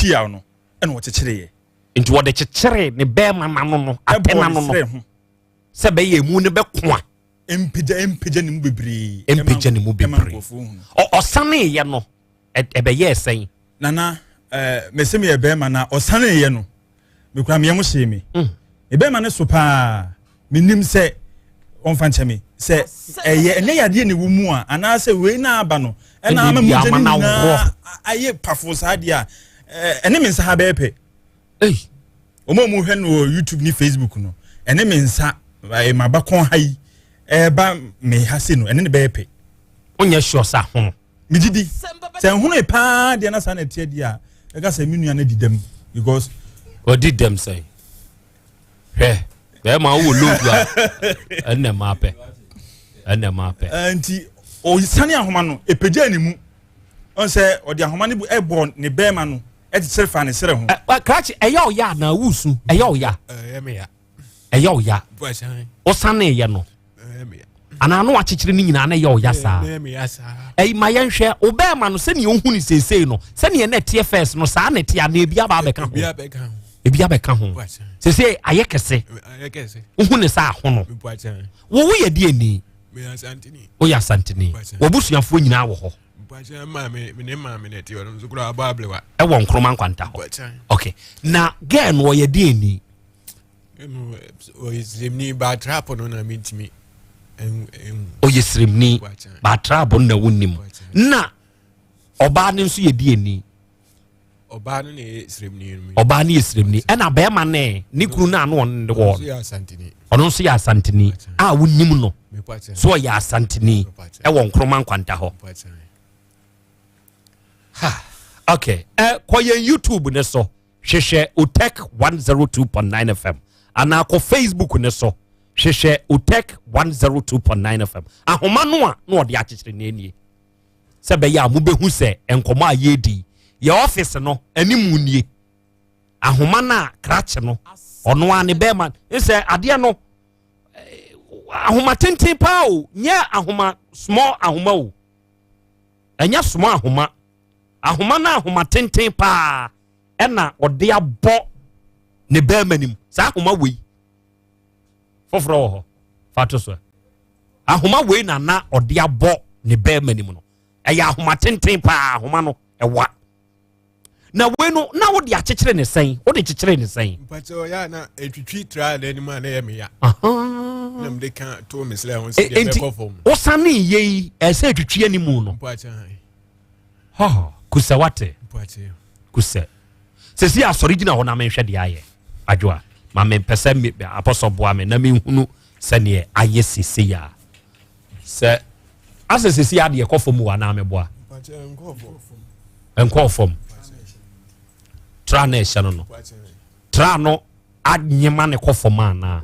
ene wo tekere ye nti ode kekere ne bema mano no atena no no se be ye mu ne be kwa empija ne mu bebre o sane ye no ebe ye sen nana mesemi ye bema na o sane ye no me kwa me mu hye me ebe ma ne so pa minim se on fan chemi se ene yade ne wo mu a ana se we na aba no ena ama mu je na aye pafo saade a ene mensa ha bepe omo mu hwe no YouTube ni Facebook no ene mensa ma ba kon hai ba me ha se no ene ne bepe onye sure sa ho mijidi se hunu pa de na sa na tie dia e ga se minua na didam because odi dem say be ma wo load a ene ma pe anti o sane ahoma no epeja ni mu on se odi ahoma ne bu ebo ne be ma no e ti serfa ne sere ho krachi eya o ya na wusu eya o ya eya o ya o sane ye no ana no achichire ni nyina na eya o ya sa ei ma ye hwe o be ma no se ne ohun ni sesei no se ne na tie first no sa na tie na ebia ba be ka ho ebia be ka ho sesei ayekese ohun ne sa ho no wo ye die ni me Asante ni o ya Asante ni wo busuafo nyina wo ho ma me ne tie wo so kura abable wa e wo nkroma nkwanta ho okay na girl no ye die ni o yisrimni ba trap no na mintimi o yisrimni ba trap no na wonnim na oba ne nso ye die ni oba no ne yisrimni oba ne yisrimni e na be ma ne ni kuru na no on wo ono nso ya Asante ni a wonnim no so ya Asante ni e wo nkroma nkwanta ho ha okay kwa ye YouTube ne so hwehwe Utek 102.9 FM ana ko Facebook ne so hwehwe Utek 102.9 FM ahoma no a no de akyekyere ne anie se be ya mo behu se enkomo a ye di ye office no animu nie ahoma na krache no ono ane be man ise ade no ahoma tenten pa o nya ahoma small ahoma o enya small ahoma na ahoma tenten pa ena ode abo ne be manim sa ahoma wei foforo ho fato so ahoma wei na ode abo ne be manim no eya ahoma tenten pa ahoma no ewa na we no na wo de akyekyere ne sen wo de kyekyere ne sen mpacho ya na etwitwi tra na ni ma na ye ya na mde kan to mesle ho se de be kofom wo sane ye ese etwitwi animu no mpacho ha kusawate mpacho kuse sesi asorigina ho na menhwe de aye adwoa ma me pese me apostle boa me na me hunu sane aye sisi ya se ase sesi ade kofom wa na me boa mpacho enkofom tra na ehya no tra no anyema ne kofoma na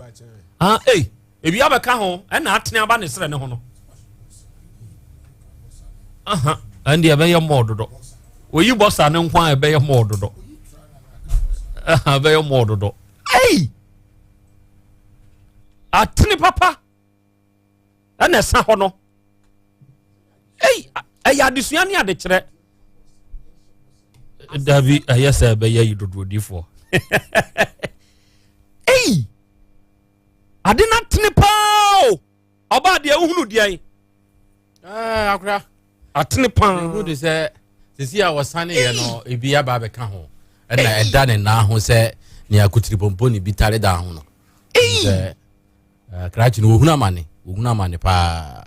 ebi abeka ho na atene aba ne sere ne ho no andi ebe ye mododo oyi bossa ne nkwan ebe ye mododo ebe ye mododo atene papa na sa ho no ya adesua ne ade kire Dabi ayasa be ye dododifo adina tene pao oba de ehunu de ai akura atene pa hu de se sisi a wasane ye no ebi aba be ka ho na eda ne na ho se ne akutiri pompo ni bitare da ho no se krachi no ohuna mane pa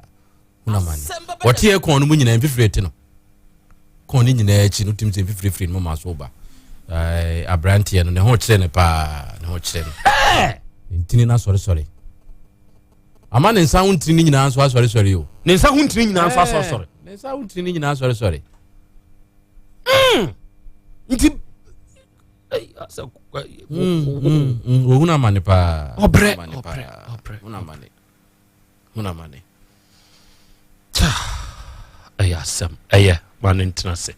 huna mane wote e kon no mu nyina mfifirete no kon ni nyina echi no tim se mfifirefiri no maso ba abrantie no ne ho kire ne pa ne ho kire ne ntini na sori ama ne nsa huntini ni nyina nso sori o ne nsa huntini nyina nso sori ne nsa huntini ni nyina sori nti ohuna mane pa obre huna mane Asem man internase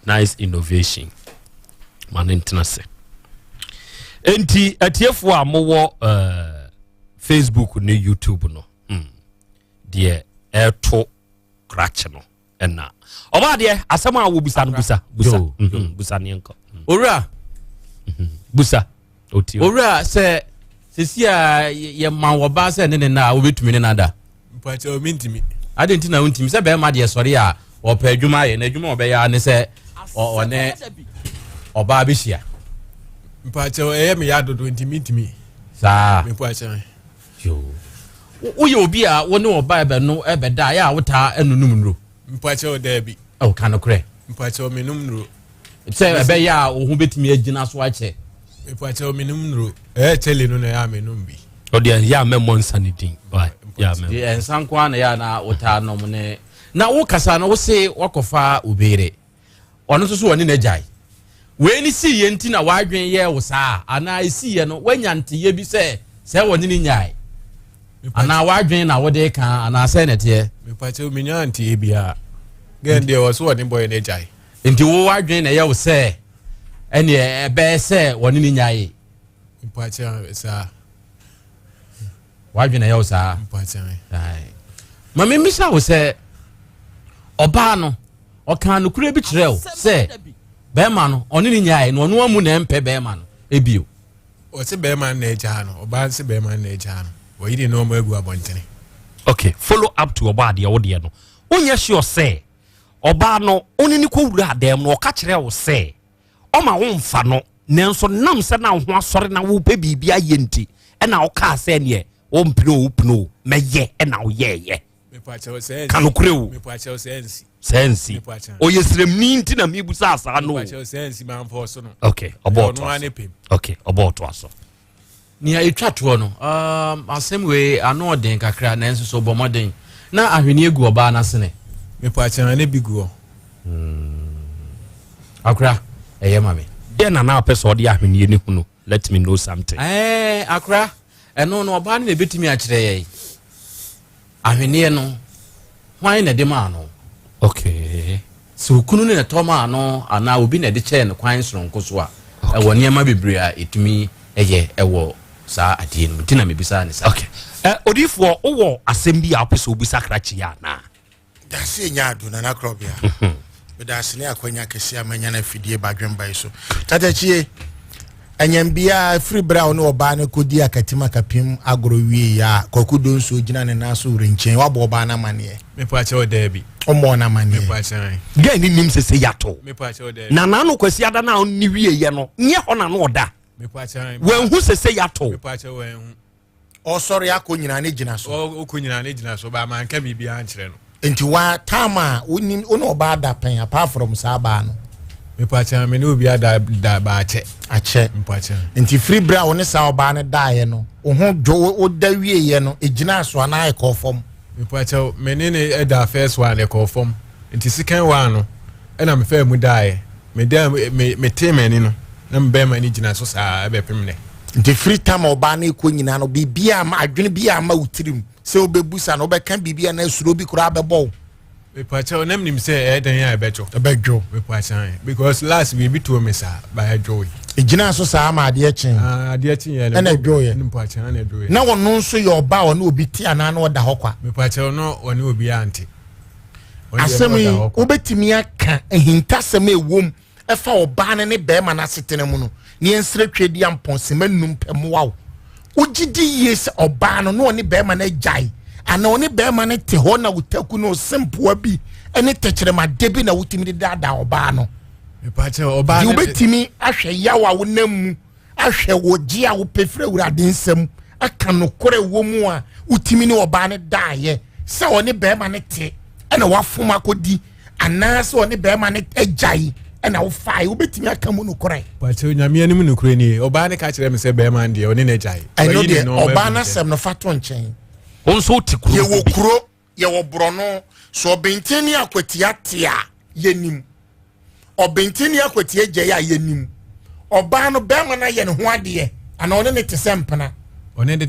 nice innovation man internase enti atiefo a mowo Facebook ne YouTube no de eto crash no na oba de asem a wo busa no busa ne enko ora busa oti ora se sia ye man wo ba se ne na wo betumi ne nada mpacha o mintimi adenti na untimi se be ma de sori a opa adwuma ye na adwuma obeya ne se one oba abihia mpacho me ya do 20 meet me saa me mpacho yo wo ye obi a wo ne oba ebe no ebe da ya wo ta enunum nro mpacho Dabi o kanokre mpacho me num nro se ebe ya wo hu betimi agina so ache mpacho me num nro chele no na ya me num bi o de ya me monsa ni din ba ya me di ensankwa na ya na wo ta no ne na wo kasa na wo se wakofa obere ono so woni na jai we ni si ye nti na wadwen ye wo saa ana isi ye no wanyante ye bi se woni ni nyai ana wadwen na wo de kan ana se nete me pacho me nyanti e bia gen de wo so woni boy na jai nti wo wadwen na ye wo se ene ebe se woni ni nyai me pacho sa wadwen na ye wo saa me pacho ai mama mi sa wo se oba no o kan no kure bi kire o se bema no oni ni nyae no ono amu na empe bema no ebio o se bema na eja no oba se bema na eja no o yidi no ma egu abontene okay follow up to oba de wo de no onye sure say oba no oni ni kwura dem no ka kire wo say o ma wo mfa no nenso nam se na ho asore na wo pe bibia ye nti e na wo ka se ne o mpno meye e na wo ye me pacho se kanokrewo me pacho sensi o yesrem ni nti na mebusa asa no me pacho sensi man force no okay about okay about aso ni etwa to no asem we ano den kakra na enso so bomoden na ahweni egu oba na sene me pacho na biguo akra eye mame ye na na person odi ahweni ni hunu let me know something akra eno no oba na betimi a kire ye ahweni no hwan na de ma no okay so kunu ne toma no ana obi na de che no kwan soronko so a ewo niam bebre a etumi eye ewo sa adie no tina mebisa ne sa okay odifo owo asem bi a opese obisa krachi ya na da se nya adu na Krobea be da se ne akwanya kese amanya na fidie badwen bai so tatachie anyambia free brown no oba na kodi akatima kapim agro wie ya kokudo nso gina ne naso renchen wabo oba na mane me pacho Dabi omo na mane me pacho ga ni nim sese yato me pacho Dabi na no kwasi ada na ni wie ye no nye ho na no oda me pacho wen hu sese yato me pacho wen hu o sorry akonyina ne gina so o konyina ne gina so ba man ka bibia ankyere no enti wa tama unim ono oba da pen apart from saba no me pacha me no obi ada ba ache me pacha enti free bra woni sa oba ne dae no wo ho dwo wo da wie ye no egina so na e fom me pacha me ne eda first one e fom enti second one no e na me fa mu dae me da me temani no na me ba mani gina so sa e be pem ne enti free time oba na ko nyina no bibia ma adwene bia ma utirim se obebusa no obeka bibia na suro bi kura bebo me pacha onam nim se eden ya ebejo me pacha because last we be to me sa by joy egina so sa ma ade chen ade chen ye na joy me pacha na joy na wono nso ye oba wo na obi ti ana na oda hokwa me pacha no woni obi anti asemi obetimi aka ehintasem ewom efa oba ne be ma na setene mu no ne ensre twedi amponsema num pemwa ugidi yes oba no oni be ma na jai ana oni be ma ne te ho na utaku no simple bi ene tekyerema debi na wutimi de dada oba no me pacha oba ne obetimi ahwe yawa wonam ahwe woji a wo pefre urade nsam aka no kore wo mu a utimi ne oba ne daaye se oni be ma ne te ena wafom akodi ana se oni be ma ne ejai ena wo fai obetimi aka mu no kore pacha nyame anim no kore ni oba ne ka kire me se be ma ndie oni ne jai oba na sem no fato nchen onso tikuru ye wo kuro ye wo brono so benteni akwatia tia yenim obenteni akwatia gye ya yenim oba no be ma na ye ne ho ade ana one ne tesempena one ne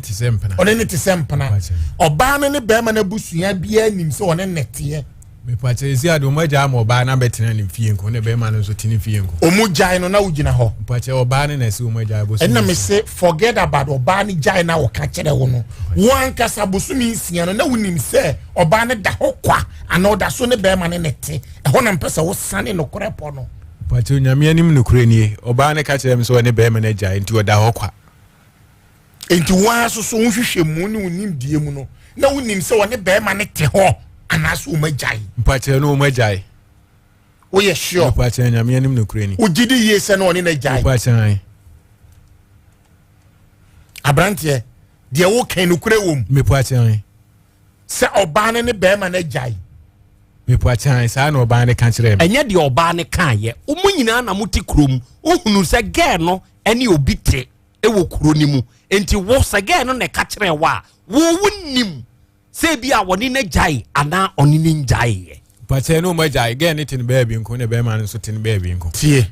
tesempena oba no ne be ma na busua bia nim se one nete me pacha ezi ado maja ma oba na betena ne fie nko ne be ma no so tini fie nko omujai no na ugina ho pacha oba ne na se omaja bosu enna me say forget about oba ni jai na wo ka kire wo no wan kasa bosu mi nsia no na wonim se oba ne da ho kwa ana oda so ne be ma ne nete e ho na mpesa wo sane no korepo no pacha nyame anim no kure ni oba ne ka kire me so ne be ma ne jai nti oda ho kwa enti wa so so nhwehwe mu ne wonim die mu no na wonim se wo ne be ma ne te ho anaso umajai mpache no umajai wo ye sure mpache nyame anim no kure ni ugidi ye se no oni na jai mpache ai abrante de wo kan no kure wom me po achen se oba ne be ma na jai me po achen sa na oba ne kan kire me enye de oba ne kan ye omo nyina na muti krom ohunu se girl no ene obi te e wo kuro ni mu enti wo se girl no ne ka kire wa wo wunnim se bi a woni na jai ana oni ni jai ye po achen no mo jai girl ne tin baby nko ne be ma no so tin baby nko tie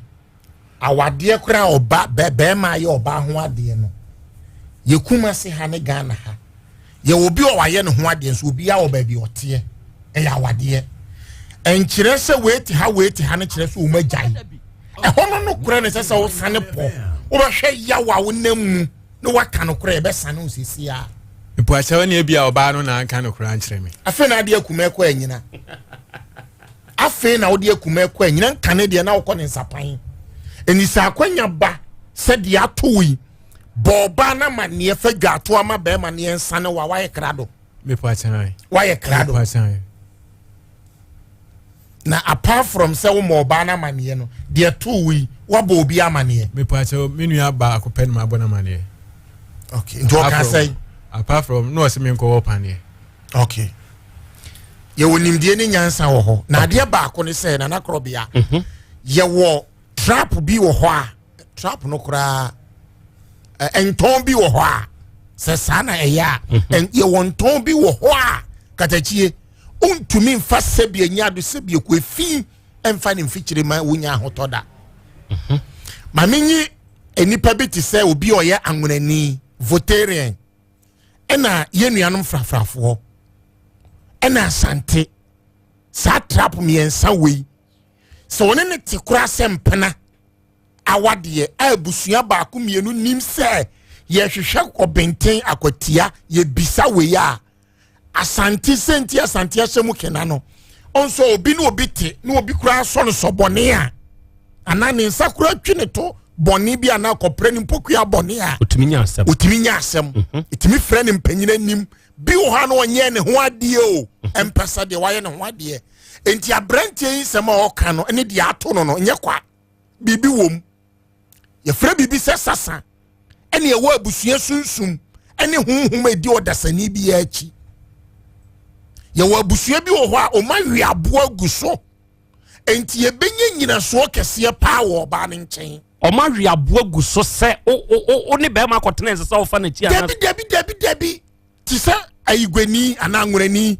awade kura oba be ma ye oba ho ade no ye kuma se ha ne Ghana ha ye obi o waye ne ho ade nso obi a oba bi ote e ya awade enkire se weti ha ne kire se o magyan e hono no kura ne se o sane po o ba hwe ya wa wonam mu no waka no kura e be sane o sisi a po achen ne bia oba no na kan no kura nkire me afi na ade akuma ekọ anyina afi na ode akuma ekọ anyina kan de na wokọ ne nsapan enisa akwanya ba se de atowi boba na mane fa gato ama be ma ne nsane wa waye krado me po achen waye krado po achen na apart from se wo moba na mane no de atowi wa bo obi amane me po achen me nua ba akopɛ no ma bona mane okay ndo ka say apart from no se me nko opane okay ye wonimdie ni nyansa wo ho na ade ba ko ne se na Krobea ye wo trap bi wo ho a trap no kura enton bi wo ho a se sana eya ye wonton bi wo ho a katachie untumi mfa sebie nyado sebie ko efi emfa ne mfikire ma wonya ahotoda ma menyi enipa bi ti se obi oye anwonani votarian ena yenuanom frafrafo ena asante sa trap miensa wei so one ne te kura sempena awade abusua ba ko mienu nim se ye hwehwe obenten akwatia ye bisa wei a asante senti asante ahyemu kena no onso obi no obi te no obi kura so no sobone a anane nsa kura twene to boni bi ana kopre ni mpokua boni a otimi nya asem itimi frɛ ne mpanyina nim bi wo ha no onye ne ho ade o empesa de waye ne ho ade enti abrantie yi sema oka no ene de ato no no nye kwa bibi wom ye frɛ bibi sɛ sasa ene ye wo abusua sunsum ene honhom edi odasani bi ya achi ye wo abusua bi wo ho a o ma wi abo aguso enti ye benye nyina so kese pa wo ba ne nkyɛn o ma wi abo aguso sɛ o ne be ma kotena sɛ wo fa na chi ana Dabi ti sɛ ayigwani ana anwurani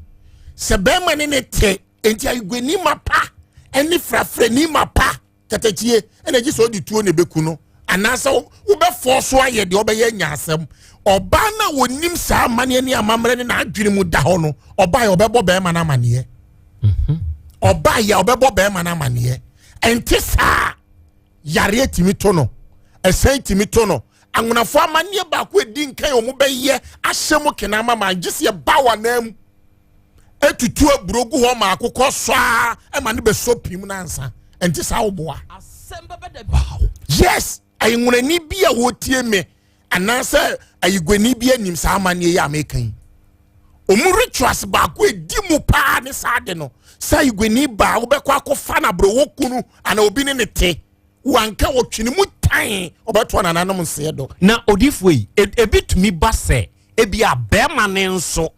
sɛ be ma ne te enti ayigwani mapa eni frafrani mapa katachie ena gi so di tuo ne beku no anasa wo be forso aye de obeye nya asem oba na wonim sa mane ni amamre ne na adwiri mu da ho no oba ye obebo be ma na mane oba ye obebo be ma na mane enti sa yare etimi to no esen etimi to no anwonafo amane ba ko edi nkan o mu be ye ahyem kena mama gise ba wanam etutu abrogu ho ma akokɔ soa e ma ne be so pim na nsa enti sa wo boa Asem bebe Dabi yes ayinwurani bi a wotie me ananse ayigwani bi anim sa amane ya amekan omu rituals ba ko edi mu pa ne sa de no sa ayigwani ba wo be kwa kofa na bro wokunu ana obi ne te wanka wotwene mu tan obeto na nanom nse do na odifo yi ebitumi ba se ebi a be ma ne nso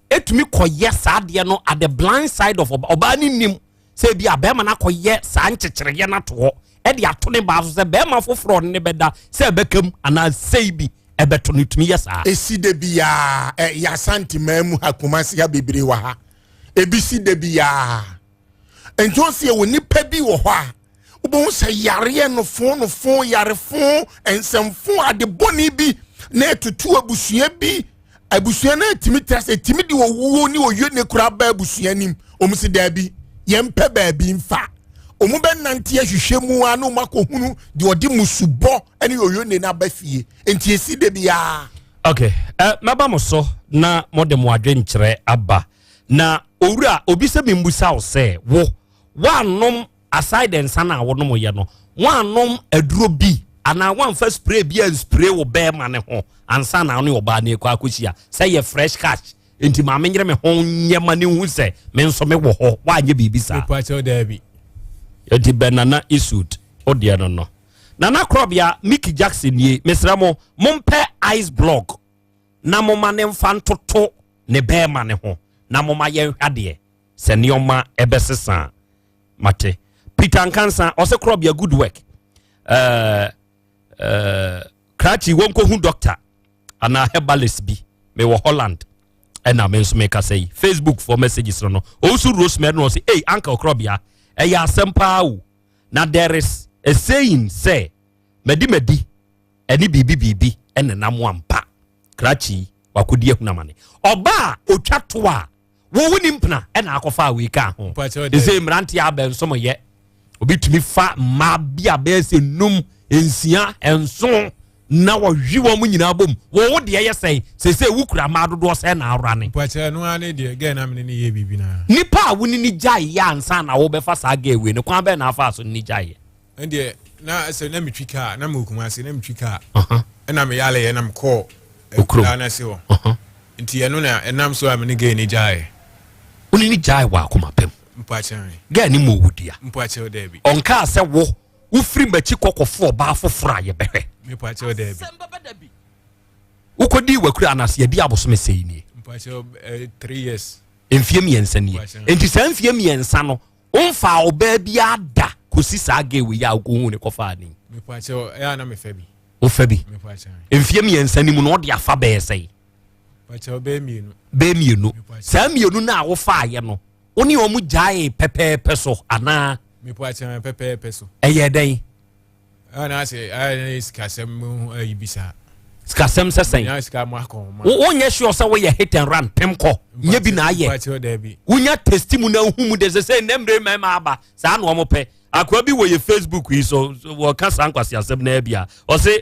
etumi koye saade no at the blind side of oba ni nim se bi a be ma na koye sa nkyekere na to e de ato ne ba so se be ma foforo ne beda se bekam ana sei bi e beto ne tumi yesa esi de bia ya Asante mamu hakumasi ya bebre wa ha ebisi de bia entonse e woni pa bi wo ho a ubon se yare no fon yare fon ensemfo ade boni bi na tutu abusua bi abusua na timitrase timidi wo wuo ni oyo ne kura ba abusua nim omsi Dabi yempe ba bi mfa omu ben nante ahwehwemu anu makohunu de odi musubo ene oyo ne na ba fie enti esi de bia okay maba mo so na modem wadwe nkyere aba na owura obi se mimbusa wo se wo wanom aside and sana wonom ye no wanom aduro bi ana wan fa spray bi and spray wo be ma ne ho ansa na no oba na ekwa akosia say ye fresh catch enti ma menyere me ho nyema ne hu se me nso me wo ho wa anye bibi sa Dabi enti benana isud odie no Nana Krobea Mickey Jackson ye Mesramo Mompe Ice Block na moma ne mfa ntoto ne bema ne ho na moma ye hwade se neoma ebesesa mate Peter Nkansa ose Krobea good work Krachi wonko hu doctor ana herbalist bi me wo Holland ena me nso make say Facebook for messages no osu Rosemary no say hey Uncle Krobea ya Asem pa o na there is a saying say medi eni bibi ene namo ampa Krachi wakodi ehunamane oba otwa to a wo woni mpna ena akofa we ka ho the same ranti abenso ye obi tumi fa ma bia be se num ensia enso na wo hwi wo mu nyina bom wo de ye sei se wukura ma dodo se na awrane pacha no ane de ge na mene ye bibi na nipa woni ni jai ya ansa na wo be fa sa ga ewe ne kwa be na afa so ni jai ende na se na mitwika na mukuma se na mitwika na me yale ye na mko na se wo nti ye no na enam so amene ge ni jai oni ni jai wa akoma pem mpacha ga ni mo wudia mpacha Dabi onka se wo ufiri machi kokofo ba afofra ye behwe mpacha Dabi ukodi wakura anase di abosome sei ni mpacha 3 years enfie miensa ni enti sa enfie miensa no onfa oba bia da kosi sa ga ewe ya okohu ne kofa ni mpacha ya na me fabi o fabi mpacha enfie miensa ni mu no de afa be sei mpacha be mienu sa mienu na wo fa ye no oni omu jae pepe so ana me poacha pepe so eye den ana se ai skasem ibisa skasem sesen ya ska mo akon wonye sure say we hit and run pemko nye bi na aye wonya testimony na humu de say nemre mema aba sa na omo pe akwa bi wo ye Facebook yi so wo ka san kwase asem na bia o say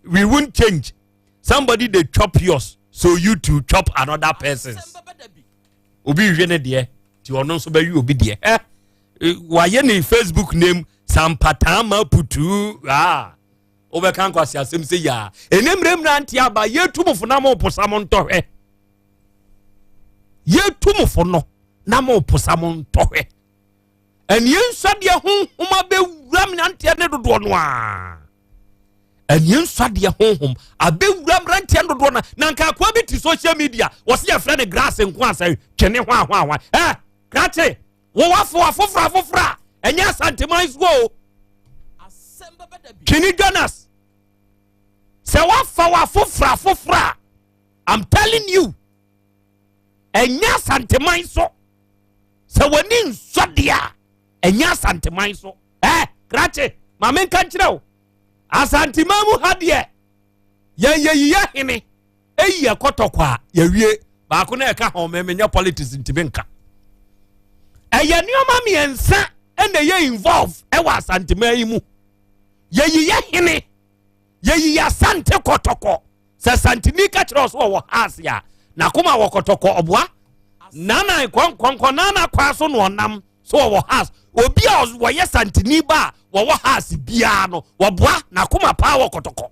we won't change somebody they chop yours so you to chop another person's obi hwe ne de ti ono so ba wi obi de waye ni Facebook name Sampatama putu obe kan kwasi asem se ya enemrem ranti aba yetumfo na mo posam ntohwe yetumfo no na mo posam ntohwe enyen sade honhom abewuram nanti ne dodo no a enyen sade honhom abewuram ranti ne dodo na nka kwa bi ti social media wo se ya frɛ ne grass nko asɛ twene hwa krate wo wafo afofra enye Asante mais go Kini Jonas se wafa afofra I'm telling you enye Asante mais so se woni nsodia enye Asante mais so krate ma men kan kire Asante mamu hadie ye hene eyi akotokwa ye wie ba ko na eka ho memenya politics ntibenka eye nioma miensa ene ye involve ewa Asante mai mu ye hene ye Asante kotoko se Asante ni ka kire so wo hasia na kuma wo kotoko obwa nana konkon nana kwa so no nam so wo has obi a wo ye Asante ni ba wo has bia no wo bwa na kuma pa wo kotoko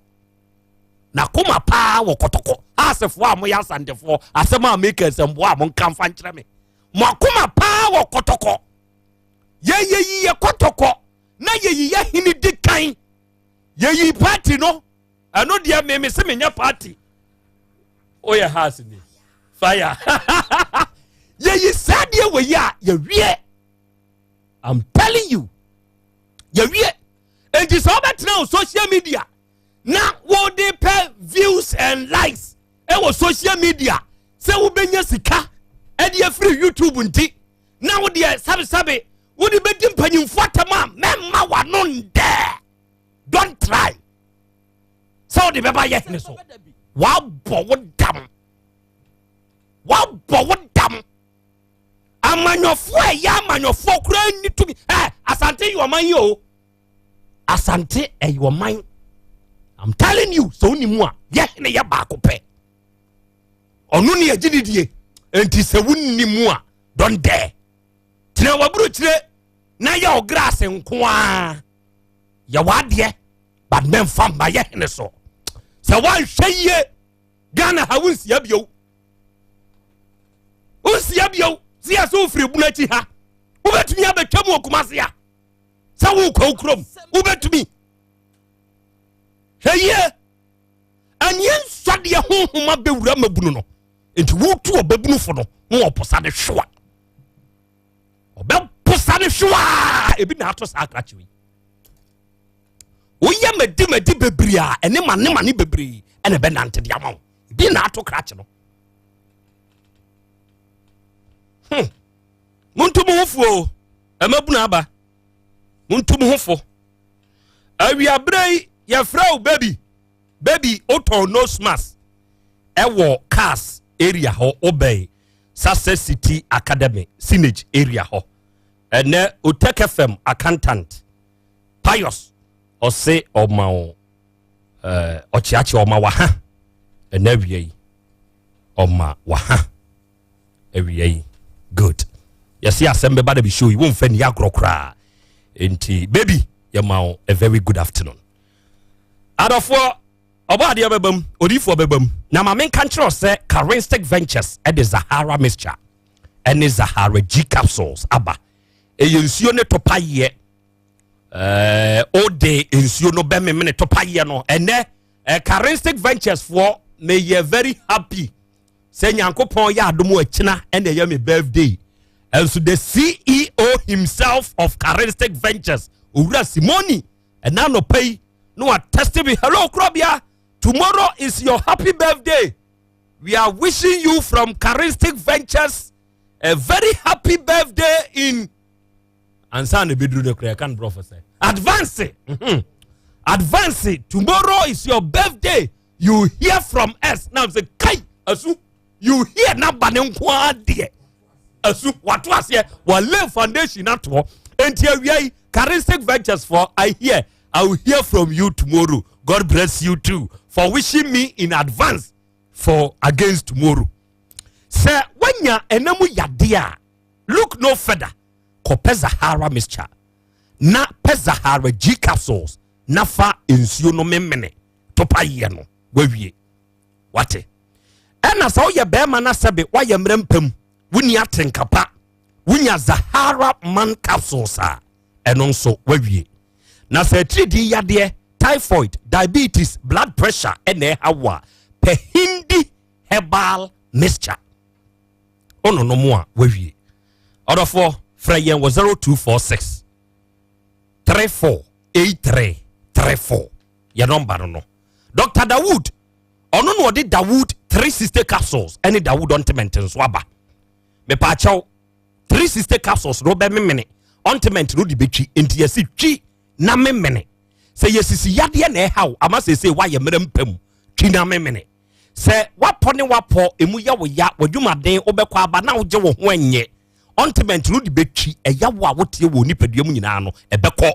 asefo a mo ya Asantefo asema make asembo a mo kan fa nkire me mo kuma pa wo kotoko ye kotoko na ye hini dikan ye party no ano dia me se menya party oya has ni fire ye sadie we ya ye wie I'm telling you ye wie and this over now social media na wo dey pay views and likes e wo social media se wo benya sika e dey free YouTube nti na wo dey sabe wo dey bedim panyimfo atama memma wano nde don't try so the beba ye ne so wa bo wo dam amanyofo ya amanyofo kura ni to be Asante you man yo Asante your man I'm telling you so ni mu a ye ne ya ba ko pe onu ne agididie enti se wunni mu a don't dare tena waburu kire na ya o grass nko a ya wade but men fam ba ye ne so se wan hweye Ghana ha wunsia bio sia so firi bunachi ha ubetumi abetwa mu okumase a sa wo kwa ukrom ubetumi Hey, and yen study a home be ramabuno. Into woo to a babuno for no more posade shwa. Or bell posade shwa, a bit out of sacratry. We yam a dimmer dibebria, and nema bebri, and a benante diamond. Be not to cratch no. Muntu muhufo, a mabunaba. Muntu muhufo. We are bray, your frau, baby, auto no smas. Ewo cars area ho obey. Success City Academy, Signage area ho. And ne Utek FM accountant. Pious. Or say or mao ochiachi or ma waha. And every or ma waha. Every good. You see, Asem Beba be sure you won't find Yagro cry. Inti baby, your mouth a very good afternoon. Out of what about the bebum, Odifo bebum. Now, my main country say Caristic Ventures at the Zahara mixture and the Zahara G capsules. Abba, a yunsione topaye. All day insuno beme minute topaye no. And there, Caristic Ventures for may ye very happy. Say Yanko Pon ya domo china and the yummy birthday. And so the CEO himself of Caristic Ventures, Ura Simoni, and now no pay, no attesting. Hello, Krobea. Tomorrow is your happy birthday. We are wishing you from Caristic Ventures a very happy birthday in Asante Bidru de Krekan prophesy. Advance it. Advance it. Tomorrow is your birthday. You hear from us. Now say Kai Asu. You hear na banenkwa de. Asu what was here? Wale foundation at all. And here we are Caristic Ventures for I will hear from you tomorrow. God bless you too for wishing me in advance for against tomorrow. Sir, when ya enemu yadia, look no further. Ko Zahara mixture. Na Zahara G capsules. Nafa insuo no memene. Topa yeno. Wewie. Wate. Ena sa oye bema na sebe wa ye mrempem. Wunya tenkapa. Wunya Zahara man capsules a. Enon so wewie. Na se 3D yade typhoid, diabetes, blood pressure, ene hawa pehindi herbal mixture. Ono no more wewie. Out of 4, Freyen was 0246 348334. Your number no. Dr. Dawood. Ono no de Dawood 360 capsules. Any Dawood ointment in swaba. Me pa chow 360 capsules no be me ointment no di bechi enti yesi chi na me mene. Say yesisi yade na how ama say why ye mrempam chi na me mene. Say wapo ne wapo emu ya wo ya wadwumaden obekwa aba na wo je wo ho enye. Ointment no di bechi eya wo a wotie wo nipaduam nyina no ebekọ.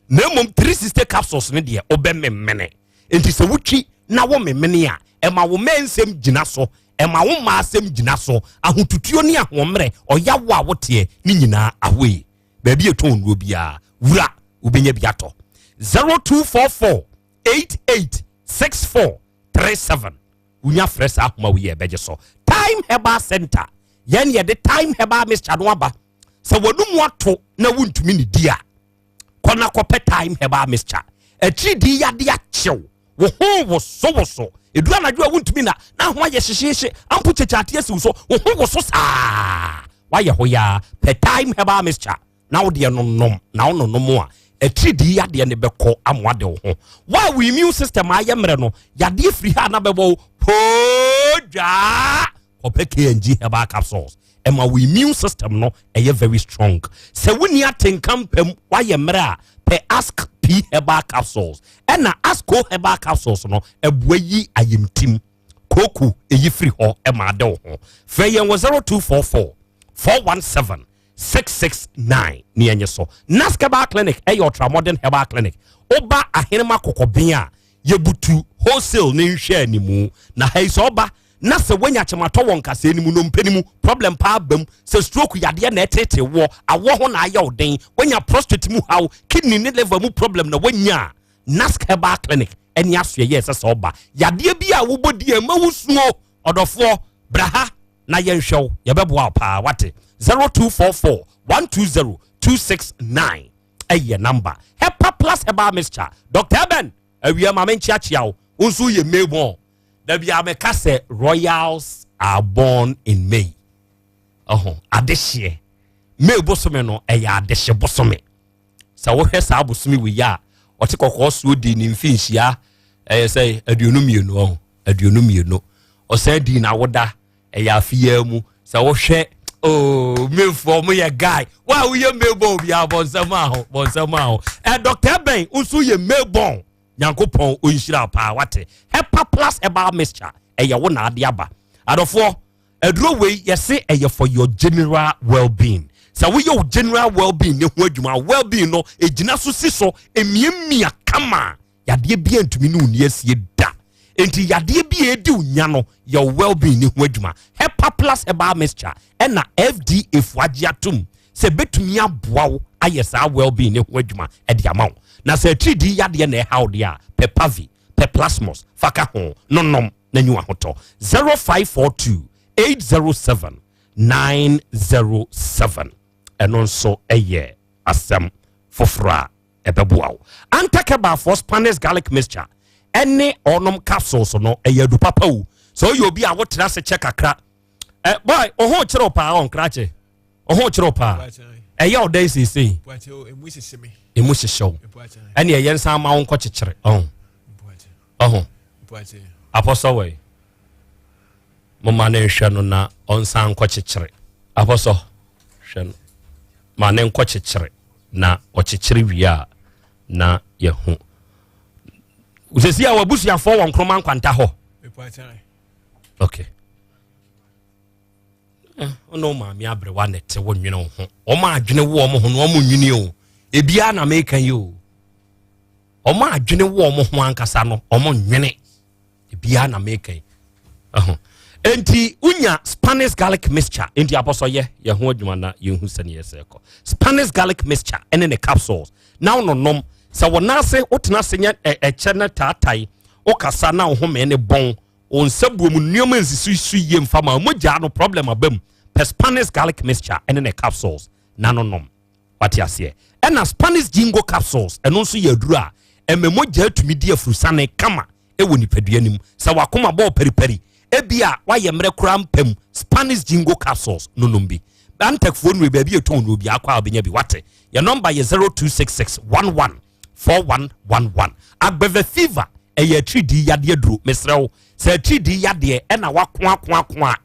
Na mom 360 capsules ne de obemme mene. Enti se wuchi na wo memene a ema wo mensem gina so ema wo ma asem gina so ahotutuo ne ahomre oya wo a wotie ni nyina ahwe. Baby eton wo bia wura ubenya biato 0244886437 unya fresh ahoma we beje so Time Herbal Center yen ye the Time Herbal Mr. Nwaba so wonum wato na wuntumi ni dia kona kope Time Herbal Mr. E 3D yade achew wo ho wo so edura na dwa wuntumi na ho ye hyehye ampo chechate asi so wo ho wo so saa wa ye ho ya pe Time Herbal Mr. na wo de no nom na wo no mo a a 3D yade ne beko amwade wo ho why we immune system ayemre no yade free ha na bebo poja opeke NG herbal capsules ema we immune system no eye very strong se woni atenkampam wayemre a pe ask P herbal capsules ena asko herbal capsules no ebuayi ayemtim koku eyi free ho ema de wo ho feyen 0244 417 669 ni enye so Nask Herbal Clinic your Ultramodern Herbal Clinic oba ahenema kokobia yebutu wholesale ne nhwe ni mu na heiso oba na se wanya chemato won kase ni mu no mpanimu problem pa bam se stroke yade na etete wo awo ho na aya oden wanya prostate mu how kidney ne liver mu problem na wanya Nask Herbal Clinic eni asue yes se oba yade bia wo bodi e ma wusuo odofo braha na yenhwew yebeboa pa wate 0244 120 269 number Hepa Plus Herbal Mixture Dr. Ben awia ma me nchiachia wo unso ye May born da bia me ka say royals are born in May adehye May bosome no eya adehye bosome sa wo hwe sa bosome we ya ote kokko so di ni mfinhia say aduonumienu aduonumienu o say di na woda eya afia mu sa wo hwe me for me a guy why we May born bia bonsama ho Dr. Ben unso ye May born Nyankopon onhyira pa wate hepa plus eba mixture eye wo na ade aba adofo aduro we yese eye for your general well-being so we your general well-being ne ho adwuma well-being no ejina so si so emiemia kama yade bia ntumi ne uni asie da enti yade bia edi unya no your well-being ne ho adwuma hepa plus eba mixture na FDA fuagia tum se betumi aboa wo ayesa well-being ne ho adwuma e de ama wo na se 3D yade na how dia pepavi peplasmos faka ho nonom na nyu ahoto 0542 807 907 eno so eye asem fofra ebeboawo antakeba for Spanish garlic mixture ene onom capsules no eye du papa wu so you obi a wotra se check akra boy oho kire opa on krache oho kire opa eye odan sisi emu hyehyew ene eye nsan ma won kɔkyekyere apostle way mama na hwɛ no na onsan kɔkyekyere apostle hwɛ no ma na nkɔkyekyere na ɔkyekyere wia na yehu usesi a wabusuafo won kroma nkwanta hɔ okay ono ma mi abrewa nete wo nwene ho o ma adwene wo mo ho no mo nwini o ebia na meka yi o ma adwene wo mo ho ankasa no o mo nwene ebia na meka yi enti unya Spanish garlic mixture enti apostle ye ho adwuma na ye hu sane yeseko Spanish garlic mixture ene ne capsules now no nom sa wona se wotena se nya chene tatai o kasa na ho me ne bon on sabuom nneoma nsisu ye mfama mogya no problem abam Spanish garlic mixture ene ne capsules na no nom wati ase ena Spanish jingo capsules eno nso ye adura ememogya atumi di afurusane kama ewo nipaduanim sa wakoma bo periperi ebia waye mre kura mpem Spanish jingo capsules no nombi bantek phone we baby eton no bi akwa obenya bi wate your number ye 0266114111 agbeve fever eye 3D yade duro mesrew se 3D yade ena wakwa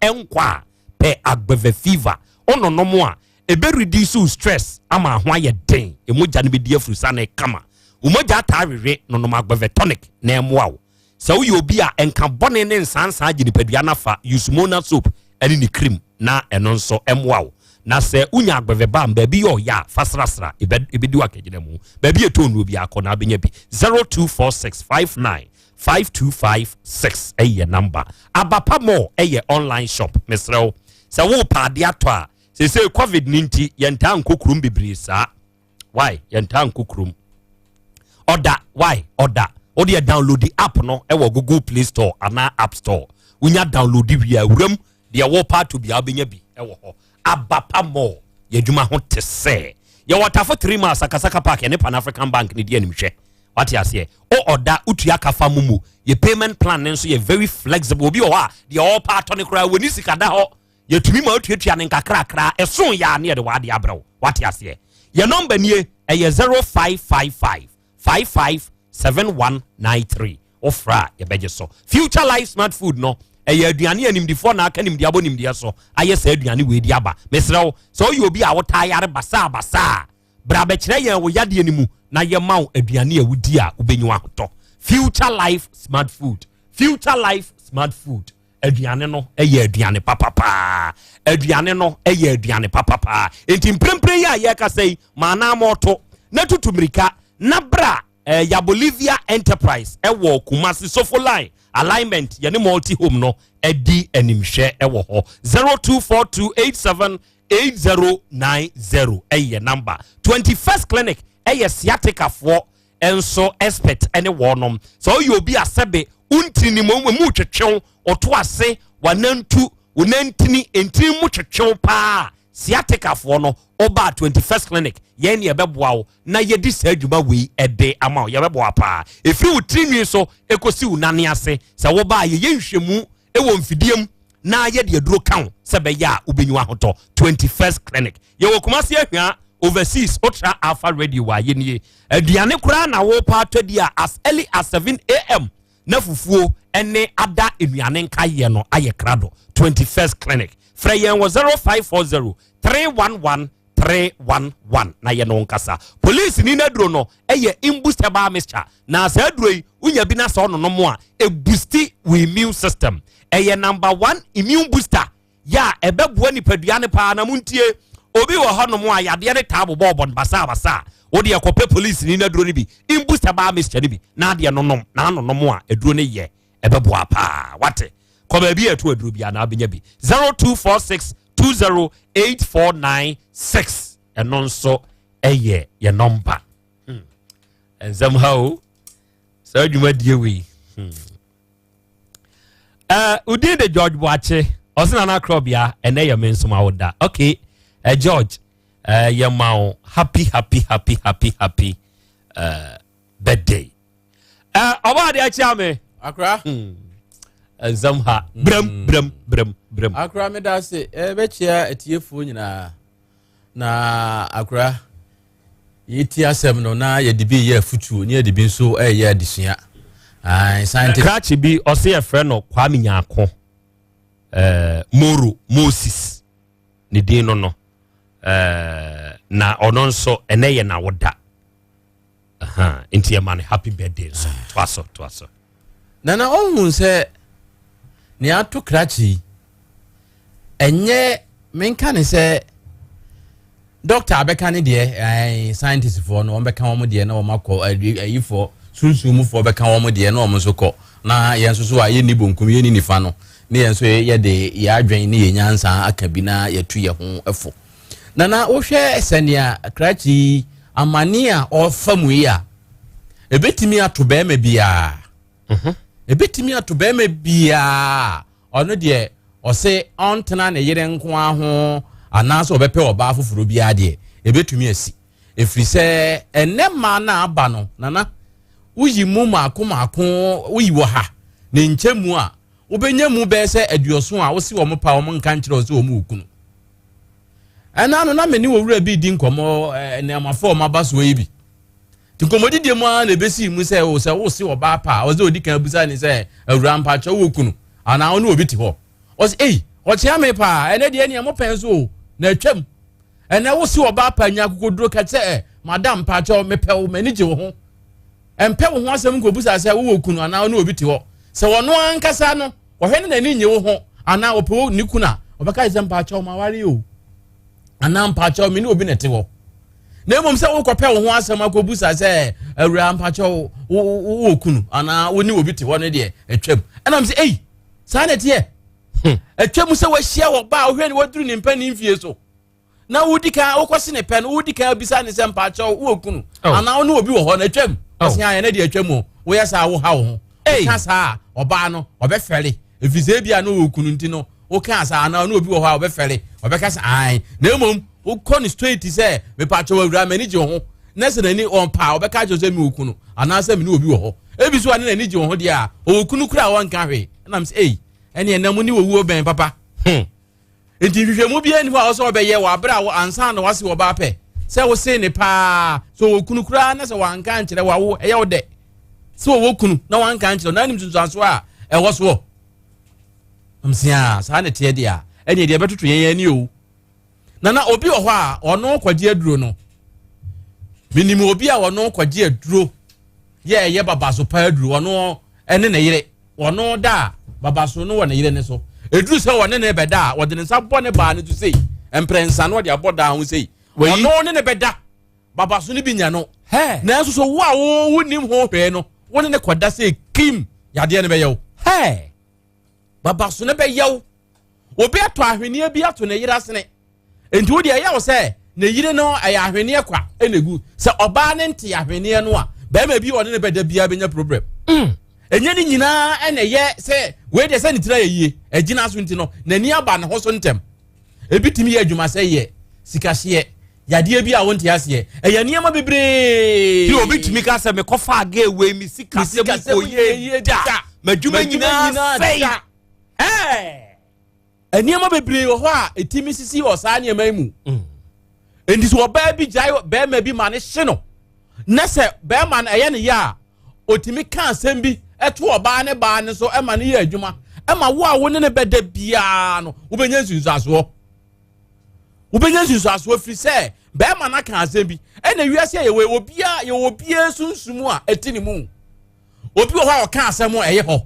enkwa pe agbeve fever ono nomo a ebe reduce stress ama ho aye den emogya ne be di afrusa na kama umogya tawewe no no agbeve tonic na emoa se wo obi a enka bone ne nsansa aginipadua na fa use mona soap ene ni cream na eno nso emoa na se unya agbeve bam ba bi yo ya fasrasra ebedi wakagina mu ba bi etonu obi akona benya bi 0246595256 eye number abapa mo eye online shop mesrew se wo pa de ato a se covid-19 yenta nkokrum bibiri sa why yenta nkokrum order why order odi download the app no ewo Google Play Store ana App Store unya download wi awuram de wo part to bi abenya bi ewo ho abapa mo yedwuma ho tese ye water for 3 months akasaka park ne Pan African Bank ne die nimhwe what you say o order utua kafa mumu ye payment plan nso ye very flexible obi o ha de all part on kra woni sika da ho ye tumi ma otuatua ne nkakra eson ya ne de wade abrew what you say your number nie e ye 0555557193 ofra ye beje so future life smart food no eye aduane animdifo na aka nimdi abo nimdi so aye sa aduane we di aba mesrew so you obi a wo tayare basa bra be kire ye wo yade animu na ye maw aduane a wudi a ubenyu ahoto future life smart food aduane no eye aduane papapa aduane no eye aduane papapa enti mprempre ya ye ka sei mana moto na tutumrika na bra ya Bolivia Enterprise ewo Kumasi Sofoline alignment yani multi home no edi animhwe ewo ho 0242878090 eye number 21st clinic eye sciatica for enso expert ene wonom so you obi asebe untini mu twetwew oto ase wanantu unantini entini mu twetwew pa sciatica for no oba 21st clinic yen ye beboa wo na ye di sa adwuma we ede ama ye beboa pa efiri wo trinwi so ekosi wo nane ase se wo ba ye yenhwemu ewo mfidiem na ye de aduro kan se be ya ubenyu ahoto 21st clinic ye wo kumase ahwa overseas ultra alpha radio wa ye nie aduane kura na wo pa atwadia as early as 7 am na fufuo ene ada enuane nka ye no aye krado 21st clinic Freyen was 0540 311 311 na ye no nkasa police ni na duro no eye imbooster ba mixture na sa duro yi unya bi na so no no mo a e boosti we immune system eye number 1 immune booster ya ebeboa ni paduane pa na muntie obi wo ho no mo a yade ne tabo bobon basa wo de ekope police ni na duro ni bi imbooster ba mixture ni bi na de no nom na no no mo a eduro ne ye ebeboa pa wate Kobe bi etu aduru bia na abenya bi 0246 20849 enonso eye ye number and somehow so adwuma die we udi de George Boache osina na Krobea ene ye mensoma woda okay George ye mawo happy birthday oba de achi ame akra Zamha bram. Akra me da se bechia etiefo nyina na akra yiti asem no na ye dibi ye futuo ni ye dibi nso ye adisua Asante Krachi bi ose ye frɛ no Kwame Nyako Moro Moses ni din no na ono nso ene ye na woda inti ye man happy birthday so twaso nana ohun se ni ato Krachi enye menka ne se doctor abeka ne de scientist for no beka wo de na wo makọ ayifo sunsun for beka wo de na wo so kọ na yenso so aye ni bonkum ye ni nifa no ne yenso ye de ya adwen ne ye nyansa akabi na yetu ye ho efo nana wo hwe esenia Krachi amania ofamu ya ebetimi ato be ma bia ebetimi ato be ma bia ono de ose ontena ne yere nko aho anaso obepe oba afoforo bia de ebetumi asi efiri se enema na aba no nana uyi mu maako uyi wo ha ne nchemu a obenya be se aduoso a wo si wo mpa wo nka nkyere so wo mu okunu ana no na meni wo wura bi di nkomo enema fo maba so yi bi tinkomodi de mu a na besi mu se wo si wo ba pa wo ze odi kan busa ni se awura mpa cho wo okunu ana wo no obi ti ho o se ochia me pa ene de ene mo penso na atwam ene wo si wo ba pa nya kokoduro ka che madam pa cho me pe wo mani je wo ho empe wo ho asem ko busa se wo okunu ana wo no obi ti ho se wo no ankasa no wo hwe na ni nye wo ho ana wo pe wo ni kuna obeka je mpa cho ma ware o ana mpa cho me ni obi na ti ho na mom se wo ko pe wo ho asem akobusa se awura mpa cho wo okunu ana wo ni obi ti ho ne de atwam ana me se sa na tie atwam se wa hia wo ba ohwe ni waduru ni mpa ni mfie so na wudika okwose ne pen wudika bisa ne se mpa cho wo okunu ana wo no obi wo ho na atwam ose ya na de atwam wo ya sa wo ha wo ho ka sa oba no obefere efise bia no okunu nti no wo ka sa ana no obi wo ho obefere obeka sa ai na mom wo ko ni straight se me pa cho wura mani je ho na se na ni on pa obeka cho se me okunu ana se me no obi wo ho ebi so ana ni je ho de a okunu kura won ka hwe na me se ene enam ni wo ben papa enti hwehwemu bia ni ho so obeye wa bra wo ansa na wase wo ba pe se wo se ne pa so okunu kura na se wanka nkire wa wo eye wo de se wo okunu na wanka nkire na nim tunso a ewo so amsia sa na tie dia ene de betutu yen ni o na obi wo ho a ono kwagye aduro no minimu obi a ono kwagye aduro ye baba so pa aduro ono ene na yire ono da baba so no wona yire ne so eduru se wona ne beda wo de nsa bone ba ne to sei emprensa no de aboda ho sei ono ne beda baba so ne binya no na so wo a wo nim ho hwe no wona ne koda sei kim yade ne be yew baba so ne be yew obi ato ahwene bi ato ne yire asene enti wo de yew se ne yire no aya ahwene kwa enegu se oba ne nte ahwene no a ba ma bi wona ne beda bia benya problem enye ni nyina ene ye se we de se ni tira ye agina so nti no nani aba ne ho so ntem ebitimi ye adwuma sɛ ye sika hye yadeɛ bi a wonte ase ɛyɛ nneɛma bebree ti obitumi ka sɛ me kɔfa aga ewe mi sika sɛ mu koye da madwuma nyinaa fɛ nneɛma bebree wɔ hɔ a etimi sisi wɔ saa nneɛma mu endi so ɔbaa bi gyae bɛrima bi ma ne hye no na sɛ bɛrima no ɛyɛ ne ya otimi ka asɛm bi ɛto ɔbaa ne baa ne so ɛma ne yɛ adwuma ɛma wo a wo ne bɛda biara no wobɛnya nsunsuasoɔ firi sɛ bɛrima no ka asɛm bi ɛna wiase yɛwɔ biara sunsumu a ɛti ne mu obi wɔ hɔ a ɔka asɛm a ɛyɛ hɔ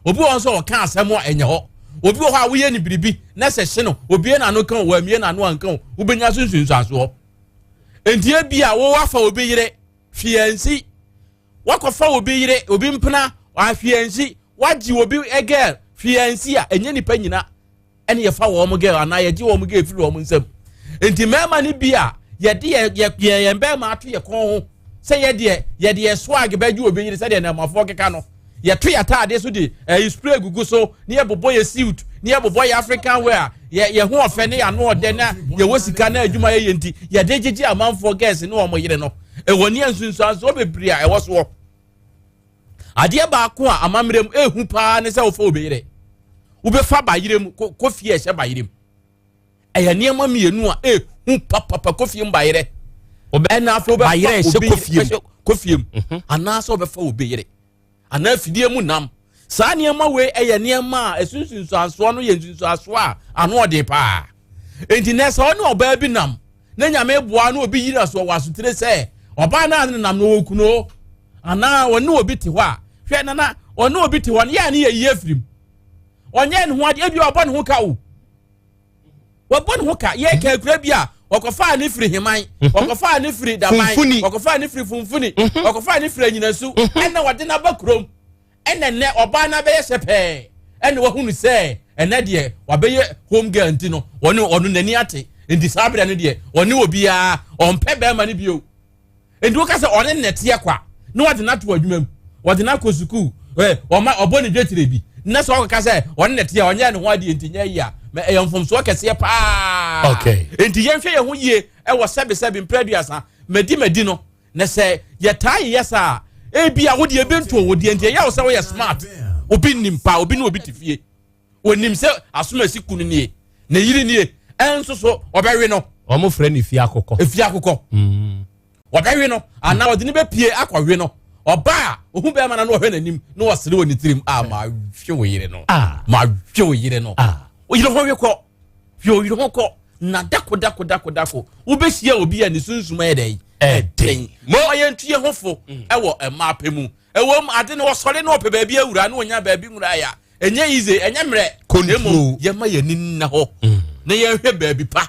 obi wɔ nso ɔka asɛm a ɛnyɛ hɔ obi wɔ hɔ a woyɛ ne biribi na sɛ hye no obie na no kan wɔ amie na no ankan wobɛnya sunsuasoɔ entie bi a wo wafa obi yere fiansi wakɔfa obi yere obi mpena afiansi wagye obi girl fiansi a ɛnyɛ nipa nyina ɛne yɛfa wɔ mo girl anaa yɛgye wɔ mo girl firi wɔ mo nsam enti mɛma ne bi a yɛde yɛn bɛma ato yɛ kɔn ho sɛ yɛde swag bɛgye obi yere sɛ deɛ namafoɔ keka no yɛto yɛtaade so de spray gugu so ne yɛbobɔ yɛ suit ne yɛbobɔ yɛ african wear yɛ ho ɔfɛ ne yɛano ɔdɛ na yɛwɔ sika na adwuma yɛyɛ nti yɛde gyegye amanfoɔ girls ne wɔn yere no ɛwɔ ne nsunsuansoɔ bebree a ɛwɔ soɔ adeɛ baako a amammerɛ mu ehu paa ne sɛ wofa obi yere wobɛfa ba yere mu kofie ɛhyɛ ba yere mu ɛyɛ nneɛma mmienu a ehu papapa kofie mu ba yere ɛna afɔ ba yere ɛhyɛ kofie mu anaasɛ wobɛfa obi yere ana afidie mu nam saa nneɛma wei ɛyɛ nneɛma a esunsunsuasoɔ no yɛ nsunsuasoɔ a ano ɔde paa enti nɛ sɛ ɔne ɔbaa bi nam na nyame boa no obi yiri aso wɔ asotire sɛ ɔbaa na ne nam no wɔkuno ana ɔne obi te hɔ a hwɛ nana ɔne obi te hɔ no yɛ ne yɛ yie firim ɔnyɛ ne ho ade ebi ɔbɔ ne ho ka o wɔbɔ ne ho ka yɛ kakura bi a ɔkɔfaa ne firi heman ɔkɔfaa ne firi daman ɔkɔfaa ne firi funfuni ɔkɔfaa ne firi anyinasu ɛna wɔde n'aba kurom ɛna nɛ ɔbaa na bɛyɛ hyɛpɛɛ ɛna wɔhunu sɛ ɛnɛ deɛ wabɛyɛ home girl nti no ɔno n'ani ate nti saa abirɛ no deɛ ɔne obiara ɔmpɛ bɛrima no bio nti wɔka sɛ ɔne nnɛteɛ kwa na wɔde n'ato adwuma mu wɔde n'akɔ sukuu ɔbɔ ne dwetire bi na sɛ ɔkeka sɛ ɔne nnɛteɛ ɔnyɛ ne ho adeɛ nti nyɛ yi a ɛyɛ mfomsoɔ kɛseɛ paa nti yɛnhwɛ yɛn ho yie ɛwɔ sɛbesɛbe mprɛduasa madi no na sɛ yɛtaa yɛyɛ saa ebi a wode ɛbɛntuo wo deɛ nti ɛyɛ wo sɛ woyɛ smart obi nim pa obi ne obi te fie onim sɛ asomasi kunu nie na yiri nie ɛnso so ɔbɛwe no ɔmo frɛ ne fie akokɔ ɔbɛwe no anaa ɔde ne bɛpie akɔwe no ɔba a ohun bɛrima na no ɔhwɛ n'anim na ɔsere wɔ ne tirim mahwɛ wo yere no oyire ho wekɔ oyire ho kɔ na dako wobɛhyia obi a ne sunsum yɛ dɛn ɛdɛn mo ɔyɛ ntuye ho fo ɛwɔ ɛma apɛ mu ɛwɔ mu ade ne wɔsɔre na ɔpɛ baabi awura na ɔnya baabi nwura ya ɛnyɛ yize ɛnyɛ mmerɛ konemo yɛma yɛni nna hɔ na yɛhwɛ baabi pa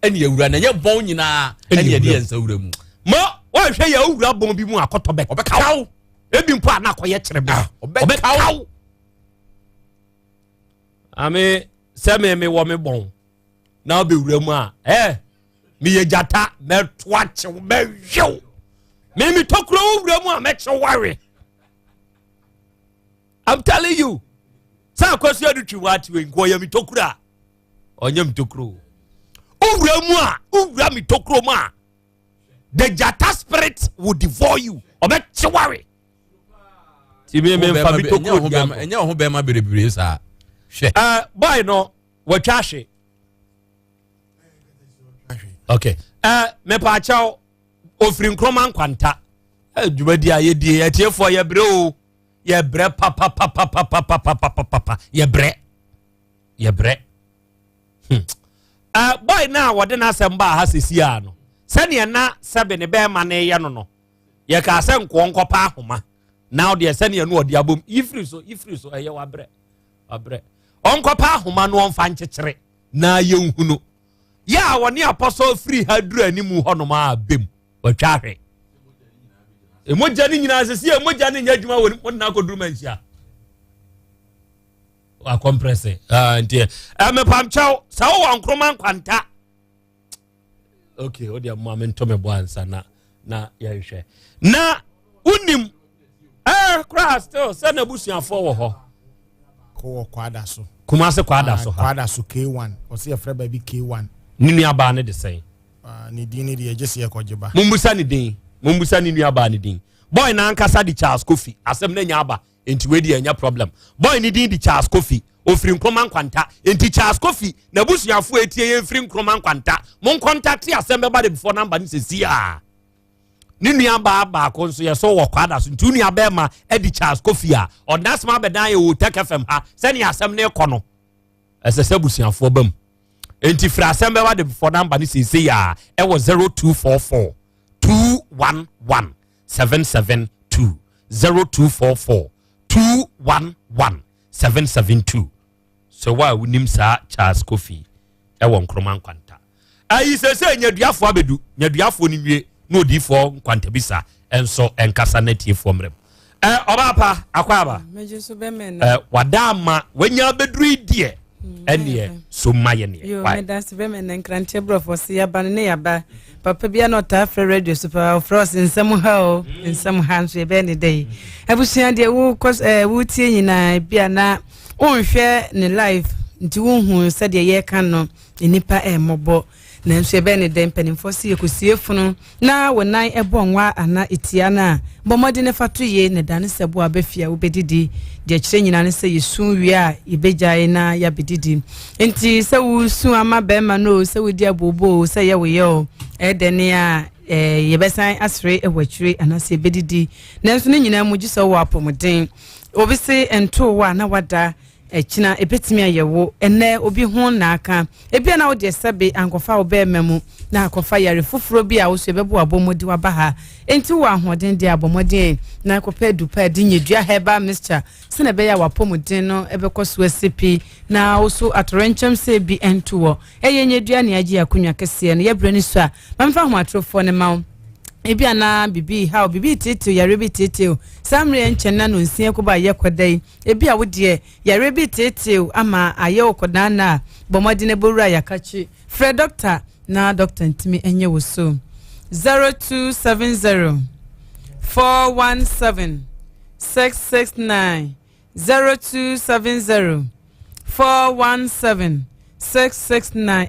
ɛne awura na yɛ bɔn nyinaa ɛne yɛde yɛn nsa wura mu mo wɔhwɛ yɛ awura bɔn bi mu akɔtɔ bɛ ɔbɛkaw ebi mpo ana akɔyɛ kyerɛ bɛ ɔbɛkaw ame sɛ me wɔ me bɔn na ɔbɛwura mu a meyɛ gyata mɛtoa kyew mɛhwew me tokuro wura mu a mɛkyew ware I'm telling you sɛ akwasi adu twi wate we nko yɛ me tokuro a ɔnyɛ me tokuro wura mu a wura me tokuro mu a the jata spirit will devour you ɔbɛkyew ware ti me mfa me tokuro ɛnyɛ ho bɛma berebere saa hwɛ boy no watwa hwe okay me pa chaw ofiri nkroma nkwanta adwumadi a yedie yetiefo yebre o yebre papa yebre boy na wode na asɛmba ha sesia no sɛne na sɛbe ne bɛma ne ye no ye ka sɛ nkonkɔpa ahoma na ode sɛne no ode abom ifiri so ɛyɛ wabre onkɔpa ahoma no ɔmfa nkyekere na yenhunu ya woni apostle free hadru animu honom a bem watwa hwe emoja ni nyina asesi emoja ni nya adwuma woni na akoduru manhia wa compress ntie me pamchao sa wo ankroma nkwanta okay odi amma mento me boansa na ya hwe na unim kra still se na busuafo wo ho ko kwada so Kumase kwada so ha. Kwada so K1. Ose ye frɛ baby K1. Ni nua ba ne de sɛn. Ni din ni de just ye kɔjeba. Mumbusa ni din. Mumbusa ni nua ba ni din. Boy na ankasa di Charles Kofi. Asem na nya aba. Enti we di anya problem. Boy ni din di Charles Kofi. Ofiri nkroma nkwanta. Enti Charles Kofi na busuafo etie ye firi nkroma nkwanta. Mon contact Asem beba de before number ni sesi a. Ni nua ba ko nso ye so wo kwada so. Nti nua ba ma e di Charles Kofi a. Odasma bedan ye wo Tech FM ha. Se ni Asem na ekɔ no. Esese busuafo bam. Enti fra Asem beba de before number ni sesi a. E wo 0244 211 772 0244 211 772. So why we nim sa Charles Kofi e won kroma nkwanta. Ayi sese nyaduafo abedu, nyaduafo ni wie na odifo nkwanta bisa enso enkasa na tiefo mrem. Obapa akwaba. Meje so be men. Wadama wanya bedru die. Ene so maye ne. Yo me das be men nkrante brofo se ya ban ne ya ba. Papa bia no ta frɛ radio super frost nsɛm ha o nsɛm ha nso e be ne dey. Abusua de wo wo tie nyina bia na onhwɛ ne live nti wonhu sɛ de ye kan no nipa mɔbɔ na nso e be ne dey mpanimfo se ekosie funu na wonan ebonwa ana etia na bomode ne fato ye ne dane sɛbo abafia wo bedidi de kyerɛ nyina ne sɛ yesu wie a ibegyae na ya bedidi nti sɛ wo su ama be ma no sɛ wo di abobo sɛ ye wo ye o edene a yebesan asre ewatwire anase bedidi nanso ne nyina mu gisa wo apomden obi se ento wa na wada echina ebetimi ayewo ene obi ho na aka ebia na wo de sebe ankofa wo be memu na akofa yare fufuro bi a wo so ebebo abomodi wa baha enti wo ahoden de abomodi na akopa dupa de nyedua heba mixture se na be ya wapomuden no ebekɔ so asipi na wo so atorenchem se bi ento wo eye nyedua ne agi akonwa kese no yebre ni so a mamfa ho atrofo ne mawo ebi ana bibi how bibi tete yare bi tete samre enchena no nsia ko ba ye kodai ebi a wodie yare bi tete ama aye okoda na bomode ne bowura yakachi fred doctor na doctor ntimi enye wo so 0270 417 669 0270 417 669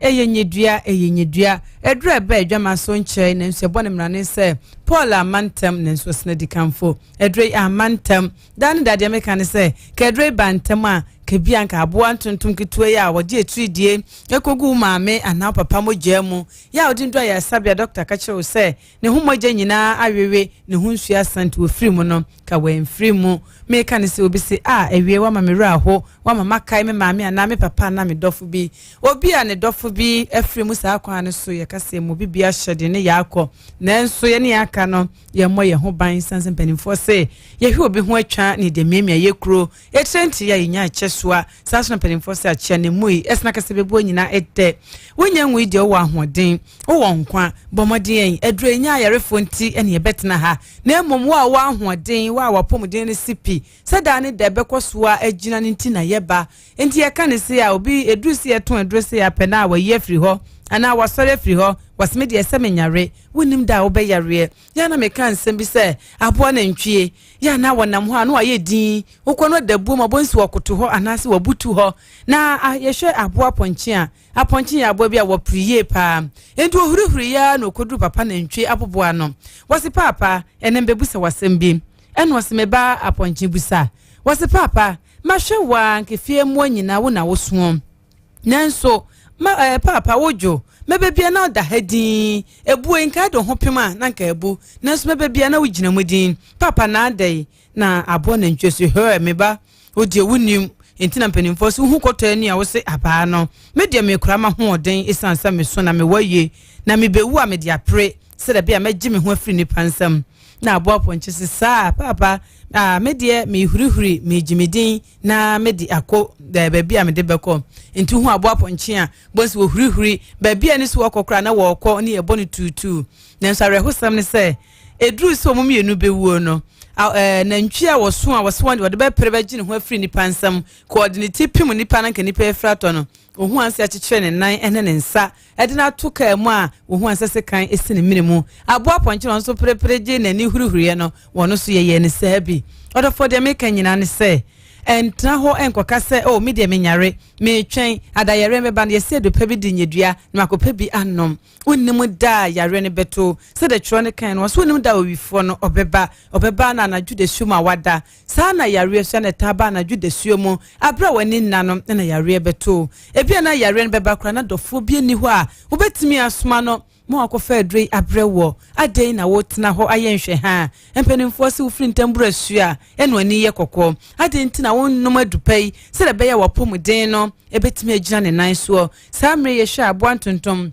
eyenyedua edra ba adwama so nkyɛ na nso bɔ ne mrane sɛ Paul Amantem na nso sna dikamfo edre Amantem dan dade meka ne sɛ ka edre bantem a ka bianka aboa ntontom ketua ya wɔde etridie ekogu maame ana papa mogya mu ya wɔde ndo ya sabia doctor ka kyerɛ wo sɛ ne ho mogya nyinaa awewe ne ho nsua Asante wo firi mu no ka wɛn firi mu meka ne sɛ obi se ewie wa mamera ho wa mama kai me maame ana me papa na me dɔfo bi obi a ne dɔfo bi afiri mu saa kwan ne so ye kase mu bibia hyɛde ne yakɔ nanso ye ne aka no ye mmɔ ye ho ban sansen panimfo se ye hwe obi ho atwa ne de memia ye kuro etrenti ya nya kyɛsoa sansen panimfo se akyɛ ne mui esna kase bebo nyina ette wonya nwi de wo ahoden wo nkwa bɔmɔden edure nya yarefo nti ene ye betena ha na emom wo a wo ahoden wo a wapɔmuden ne sipi sada ne de bekɔ soa agina ne nti na yeba enti ye ka ne se a obi edusi eton edrese ya pena wa ye firi hɔ ana wasɔre firi hɔ wasme de esem nyare wonim da wo be yare ya na meka nsɛm bi sɛ aboa na ntwie ya na wonam ho ano aye din wokɔ no dabu ma bonsi wakoto hɔ anase wabutu hɔ na yehwɛ aboa aponchi ya aboa bi a wopriye pa enti ohurihuri ya na okodu papa na ntwie aboboa no wasi papa enem bebusa wasɛm bi ɛno wasemeba aponchi busa wasi papa mahwɛ wa nkefie mu nyina wo na wo so nanso papa wojo mebebia na da hadin ebu enka do hopema na nka ebu nanso mebebia na wogina mudin papa na adai na abo na ntweso he meba odi ewunim entina mpanimfo so hu kɔtɔ ani a wo se aba no media me kura ma ho oden esansa me so na me waye na me bewu a me dia pre se da bia megye me ho afiri ni pansam na abo aponche se saa papa media me hurihuri me jimidin na medi akɔ da baabi a me de bɛkɔ nti hu abo aponche a bonsi wo hurihuri baabi a ni so wɔkɔkra na wɔkɔ ne yɛbɔ ne tutu na nso arehosam ne sɛ eduru so mo mienu bewuo no na ntwia wo so a wo so de be prebegye ne ho afiri ni pansam coordinate pim ni pa na nka ni pa efrato no ohu anse akyekye ne nan ene ne nsa ede na to ka mu a ohu anse se kan esi ne minemu abo aponche no so prepreje na ni hurihuri no wono so ye ne sabi odofo de meka nyina ne se entra ho enkoka se o me de menyare me twen adayare me ba na yesi adopa bi di nyedua na makopa bi anom wonnim da yare ne beto se de tro ne kan no so wonnim da owifo no obeba na anadwu de sumu awada sa na yare so na taba anadwu de sumu abra wani nanom na yare beto ebi na yare ne beba kra na dofo bi ni ho a wobetimi asoma no mo akofa adrei abrewo adei na wotena ho ayenhwe ha empanimfo se wofri ntambura sua eno ani ye kokko adei ntina wonnom adupai se de beya wopomden no ebetimi agina ne nan so sa mre ye hwa aboantontom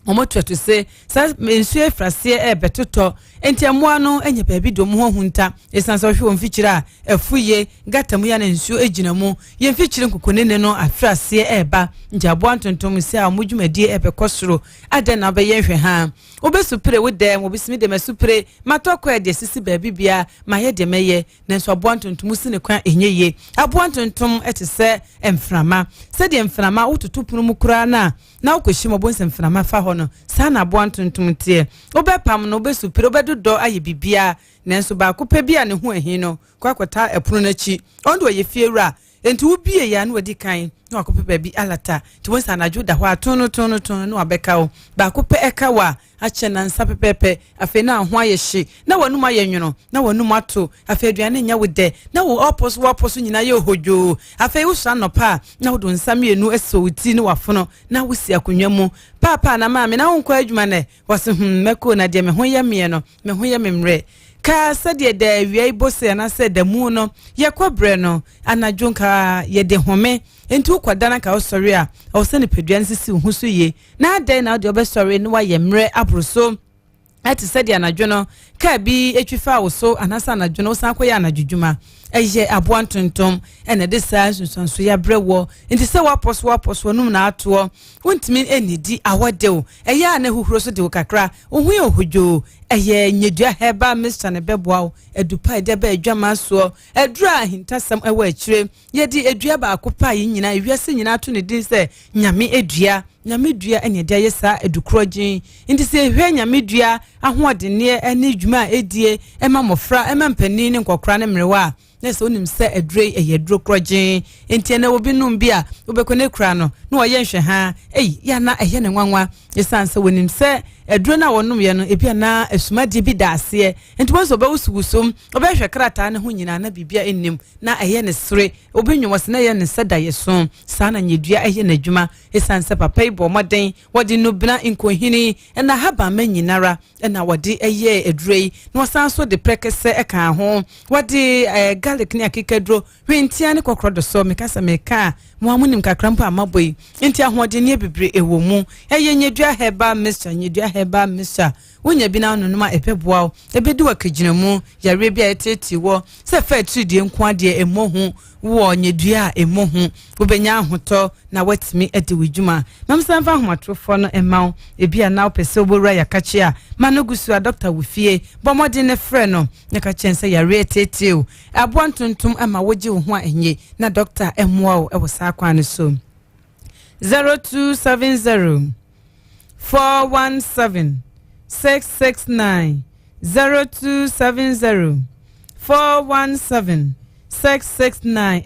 omoto to se sa mensu efrase betoto entiamoa no enye baabi dom ho hunta esanso hwe omfikira afuye gatamu ya na nsu eginamu ye mfikire nkokonene no afrase eba njabo antontom se a modwumadie ebekosoro ade na be yenhwe ha obesupre wodem obisimi de mesupre matoko e de sisi baabi bia maye de meye nanso abo antontom si ne kwa enyeye abo antontom etese emframa se de emframa ututupunu mukura na ukoshimo bonse emframa fa ho no sana abo antontom tie obepam no obesupre obedodo aye bibia nanso ba kopa bia ne ho ahin no kwakwata epono nachi ondo ye fiewura enti ubie ya no wadi kan no akopa bi alata ti won sana juda ho atono no abeka o ba kopa ekawa ache na nsa pepepe afi na ho ayehye na wanum ayenwono na wanum ato afi aduane nya wode na wo oposo nyina ye hojo afi wusa nopa na wo nsa mienu esowuti ni wafono na wusi akonwa mu papa na maame na wonkɔ adwuma ne wose meko na de me ho ye me no me ho ye memre ka sade da wiai bose na se da mu no ye kwabre no anadwonka ye de home enti kwadana ka osori a awsane peduan sisi hu so ye na dai na de obesori no wa ye mre abroso ati sade anadwo no ka bi etwifa wo so anasa anadwo no san koya anadwudwuma eye aboantontom ene de sa sunsunso ya brewo enti se waposo num na ato wontimi enidi awode o eye na huhuro so de kakra ohu ye ohojo eye nyedua heba Mr. ne beboa edupa de ba adwama so edura hintasam ewa akire yedi edua ba akopa yi nyina ewiase nyina ato ne din se nyame edua ene de yesa edukrogin enti se hwe nyame dua ahoodene ene dwuma edie ema mofra ema mpani ne nkokra ne mrewa nese onim se edrei eyedro krogin enti na obi num bia obekone kra no na oyenhwe ha ya na eye ne nwanwa yesanse wonim se edro na wonum ye no ebia na asumade bi daase enti wonso be wusuwusum obehwe krata ne ho nyina na bibia ennim na eye ne sere obenwos na ye ne seda yeso sana nyedua eye na dwuma yesanse papa ibo moden wodi no bina inkohini na haba manyinara na wodi eye edrei na wasanso de prekese eka ho wodi garlic ni akikadro hwentia ne kokrodo so mekasa meka mo amunim kakrampa amaboi enti ahode ne bebre ewo mu eye nyedua heba Mr. nyedua heba Mr. wonya bi na ononoma epeboa ebedi wakaginamu yare bia eteti wo se fa tudie nko ade emohu wo nyedua emohu obenya ahoto na watimi ede wijuma mamsanfa ahomatrofo no emaw ebia na opese obora yakache a manogusu a Dr. Wufie bomode ne frɛ no ne ka chense yare eteti o aboantontom ama woje wo ho a enye na Dr. Emwa e wo sa kwan so 0270 417 669 0270 417 669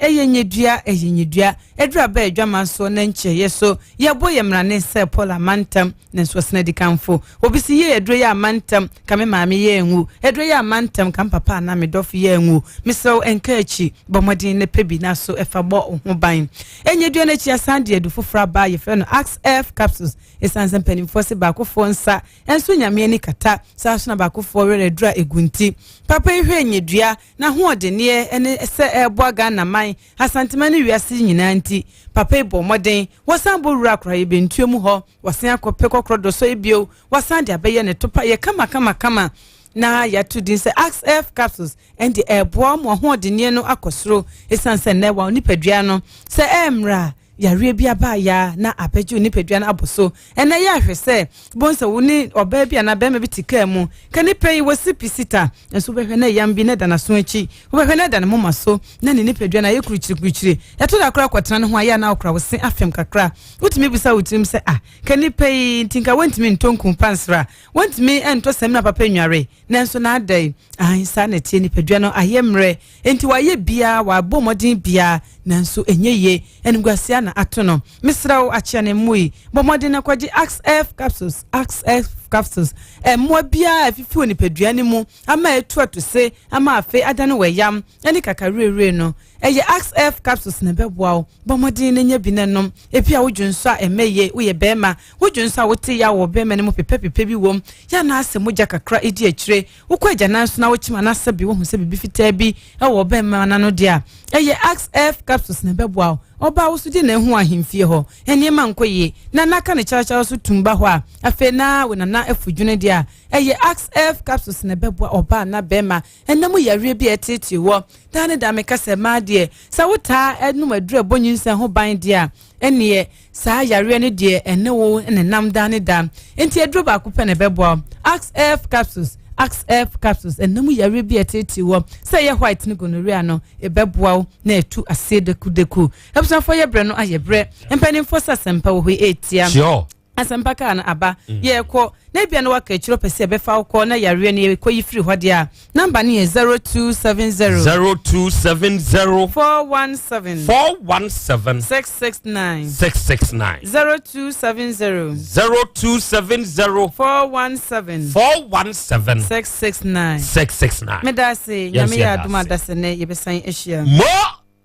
eyenyedua edra ba adwama so na nche yeso yebo yemrane se Paul amantam ne so sna dikanfo obisi ye edro ya amantam kame maame ye enwu edro ya amantam kam papa na me dof ye enwu miso enkachi bomodin ne pebi na so efabo ho ban enyedua na chi asande edu fofra ba ye fe no XF capsules esansan penimfo se ba kofo nsa enso nyame ni kata sa so na ba kofo were edra egunti papa ehwe enyedua na ho odene ene se ebo ga na man Asante mani wiase nyina nti papa ebo moden wasan borura kra ye bentuemu ho wasan akope kokrodo so ebio wasan de abeye ne topa ye kama na ya to din se XF capsules and the ebo mo ho odene no akosoro esanse na wa nipadua no se emra yare bia ba ya na apeju ni pedua na aboso ena ya hwe se bonsa woni oba bia na be ma bitika mu kani pay wasi pisita enso behwe na yambi na dana so achi wo behwe na dana moma so na ni pedua na ye kuruchiri ya to da kra kwatena no ho aya na okra wo se afem kakra wotimi bisa wotirim se kani pay tinka wantimi ntonku pansra wantimi ento sem na papa nware nanso na adai sa na tie ni pedua no ayemre enti wa ye bia wa bomodin bia nanso enyeye enguasia na atono misrawo achia ne mui bomodin na kwaji XF capsules mo bia afifu ni pedua ni mu ama etu atose ama afe adane weyam eni kakarere no eye XF capsules na beboa bomodin na nya binenom epia wodwunso a emeye wo ye bema wodwunso a wote ya wo bema ne mu pepepe bi wom ya na asemoja kakra edi akire wo kwaja nanso na wo chima na sabi wo hu se bibi fitaa bi e wo bema na no dia eye XF capsules na beboa oba wo so di na hu ahemfie ho eniema nkoye na naka ne chacha so tumba ho a afe na we na afudwune dia eye XF capsules na beboa oba na bema enam yare bi etete wo dane da meka se ma de sa wota enum adura bonyinsa ho ban dia enie sa yare ne de ene wo enenam dane da enti adura ba ko pe na beboa XF capsules enam yare bi etete wo say ye white ne gonorrhea no ebeboa na etu asede kudeku ebsan for ye bre no ayebre empani for sasempa wo etia sure asempa ka na aba ye ko na bia no waka chiro pese be fa ko na yare ne ko yi free hode a number ne 0270 417 669 0270 417 669 medase nyame ya duma dase ne ye besan ehia mo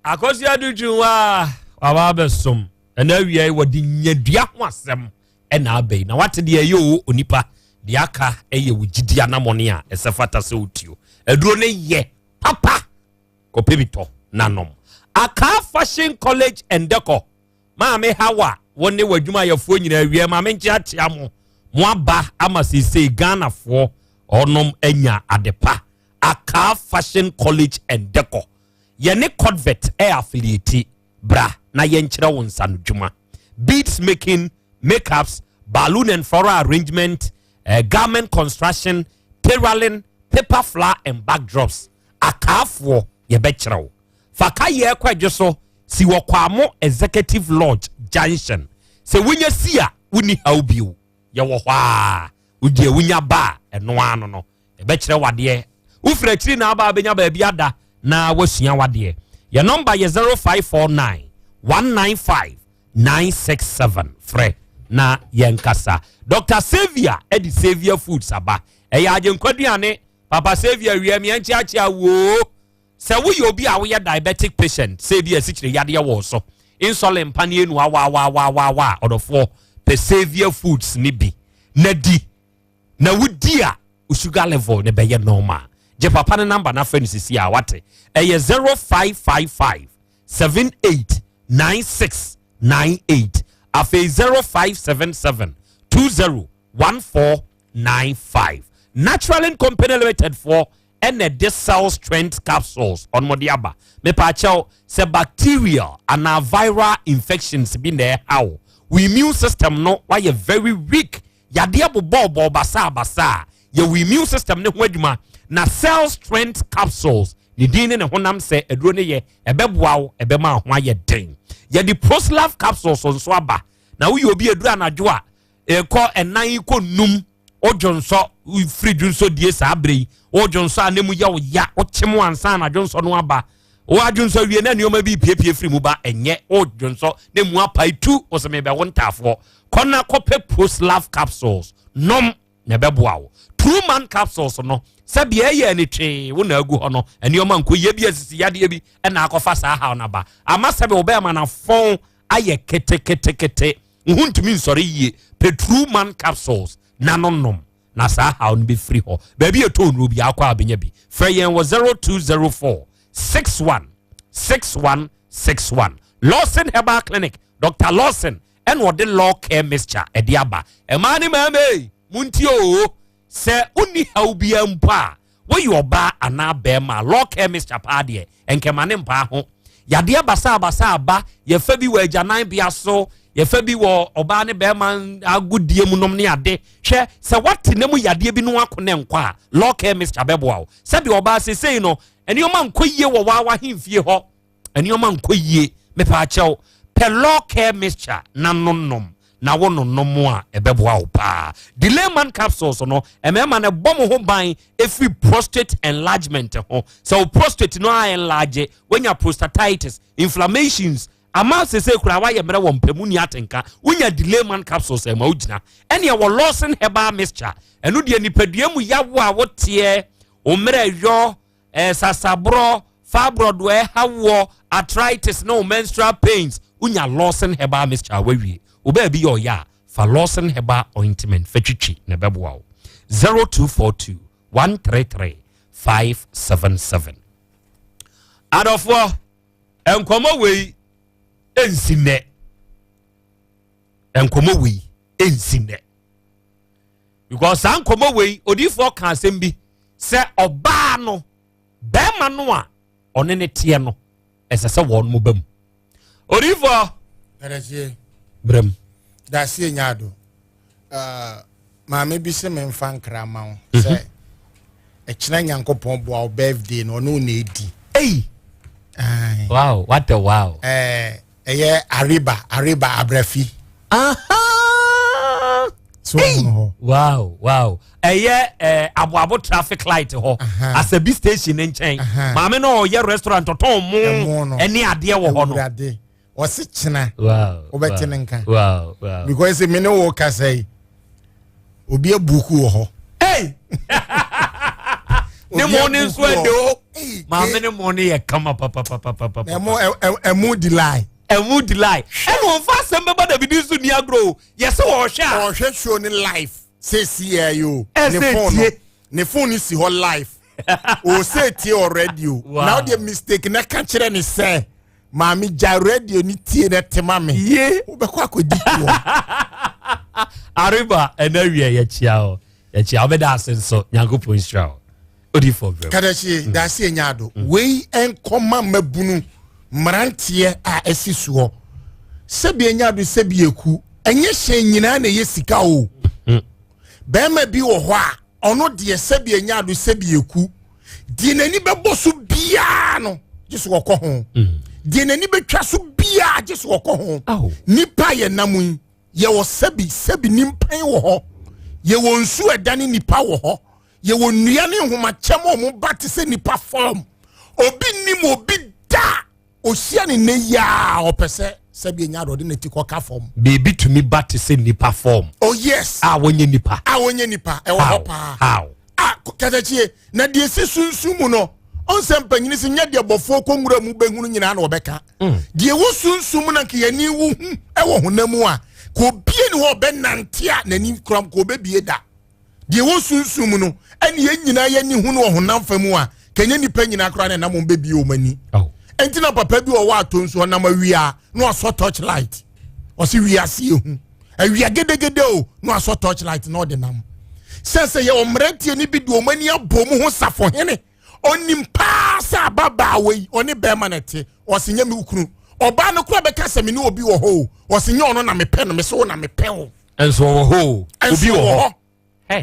akosi adujuwa ababesom ena wiye wodi nyadua ho asem ena abai na wate de ayo onipa de aka eye wugidia na mone a esefata se utio aduro ne ye papa ko pebito nanom aka fashion college and decor ma me hawa woni wadwuma yefo nyina awie ma me nchi atia mo aba ama sese Ghana fo onom anya adepa aka fashion college and decor ye ne convert affiliate bra na ye nkyere won sanodwuma beads making, makeups, balloon and floral arrangement, garment construction, tailoring, paper flower and backdrops. Akafo ye betchraw. Faka ye kwajoso si wakwamo executive lodge junction. Se winya siya wuni haubiu. Ye wahwa. Udie winya ba eno ano no. Ye betchraw wadie. Ufrechiri na aba abenya babiada na wasunya wadie. Ye number ye 0549 195 967 fre na yenkasa Dr. Xavier edi Xavier Foods aba eya ajenkwaduane Papa Xavier wiem yenchi achia wo se wo yobi a wo ye diabetic patient Xavier sichire yade wo so insulin pane enu wa odofo pe Xavier Foods ni bi na di na wudi a sugar level ne be ye normal je papa ne number na friend sisi a wate eye 0555 789698 afe 0577 201495 Natural and Company Limited for and the cell strength capsules on Modiaba me pacho se bacterial and viral infections be there how we immune system no why you very weak ya dia bo basa your immune system ne hwaduma na cell strength capsules ni dine ne honam se eduro ne ye ebeboa ebema ho aye den ye di proslav capsules on so aba na wo obi eduro anajo a ekọ enan ko num ojonso fridunso die sa abrei ojonso anemu ya wo ya ochemu ansa na jonso no aba o ajonso wie na nioma bi piepie firi mu ba enye ojonso ne mu apai tu oseme be wontafo kona kope proslav capsules nom ne beboa wo 2-man capsules no sabi eye ni twe wo na agu ho no enioma nko ye bi asisi yade bi na akofa sa ha na ba ama sabi obe ma na fon aye kete huntumi nsore yie pe 2-man capsules nanonom na sa ha on be free ho baby eton ro bi akwa abenya bi freyen was 0204 616161 Lawson Herbal Clinic Dr. Lawson and what the law care mixture ediaba emani mame munti o se uni haubia mpa wo yo ba ana be ma law care mixture pa de enkemane mpa ho yade basa aba ye fa bi wo agyanan bia so ye fa bi wo oba ne be man agodie mu nom ne ade hwe se wate ne mu yade bi no akone nkwa law care Mr. Beboa se bi oba sesei no eni o man koyie wo wa hemfie ho eni o man koyie me pa chew pe law care Mr. na nonnom na wono nomo a ebeboa wo pa Delayman capsules no emema ne bom ho ban efi prostate enlargement ho so prostate no a enlarge when your prostatitis inflammations ama se kura wa ye mere wo mpemu ni atenka wonya Delayman capsules e ma ugina ene wo Lawson herbal mixture eno de nipadua mu yawo a wote o mere yo sasabro fibroid we hawo arthritis no menstrual pains wonya Lawson herbal mixture wawie oba bi yo ya fa Lawson herbal ointment fetwichi na beboa 0242 133 577 adofo enkomo we ensine because enkomo we odifo kan asem bi se oba no bema no a one ne tie no esese won mo bam odifo brem da sie nyado maame bi se me mfa nkra ma wo se ekina nyankopon bo birthday no no na edi wow what a wow eye ariba abrafi so wow eye abo traffic light ho as a big station nchen maame no ye restaurant oton mo eni ade wo ho no wasi china wow nka wow because me no wo ka say obi ebuku wo ho ne morning swedo maame ne morning ye kama papa emu delay eno fa sembe ba da bidi su ni agro yes wo hwa show ni life say see you ne phone si ho life o say tie already now the mistake na ka kire ni say mami ja radio ni tie na tema me ye obekwa akodi tuo ariba enawie ye chia obeda asenso nyankopon israel odi for them kadachi da sie nyado we enkoma mabunu mrantie a esisuo sebi nyado sebi eku enye hyen nyina na ye sika o be ma bi wo ho a ono de sebi nyado sebi eku di nani bebo so bia no jesu wokọ ho di nani betwa so bia jesu wokọ ho nipa ye namun ye wo sebi nimpan wo ho ye wo nsu edane nipa wo ho ye wo nua ne homa chemo mo bate se nipa form obi nim obi da ohia ne ne ya opese sebi nyado de netiko ka form baby to me bate se nipa form oh yes wonye nipa e wo ho pa how kadachie na de se sunsumu no onse mpanyini se nya de bofo konwura mu behunu nyina na obeka de wo sunsumu na ke yani wu e wo honamu a ko bie ni ho be nantia na ni kram ko be bie da de wo sunsumu no ene ye nyina yani hu no honam famu a kenya nipa nyina kra na nam be bie o mani enti na papa bi o wa atonsu honam awia no aso torch light o si wia si hu awia gedegede o no aso torch light no de nam sense ye omrantie ni bi do mani abom ho safo hene onim paasa baba we oni be manete o se nya mi ukuru oba no kura be kasa me ni obi wo ho o se nya ono na me pe no me so na me pe ho enso wo ho obi wo ho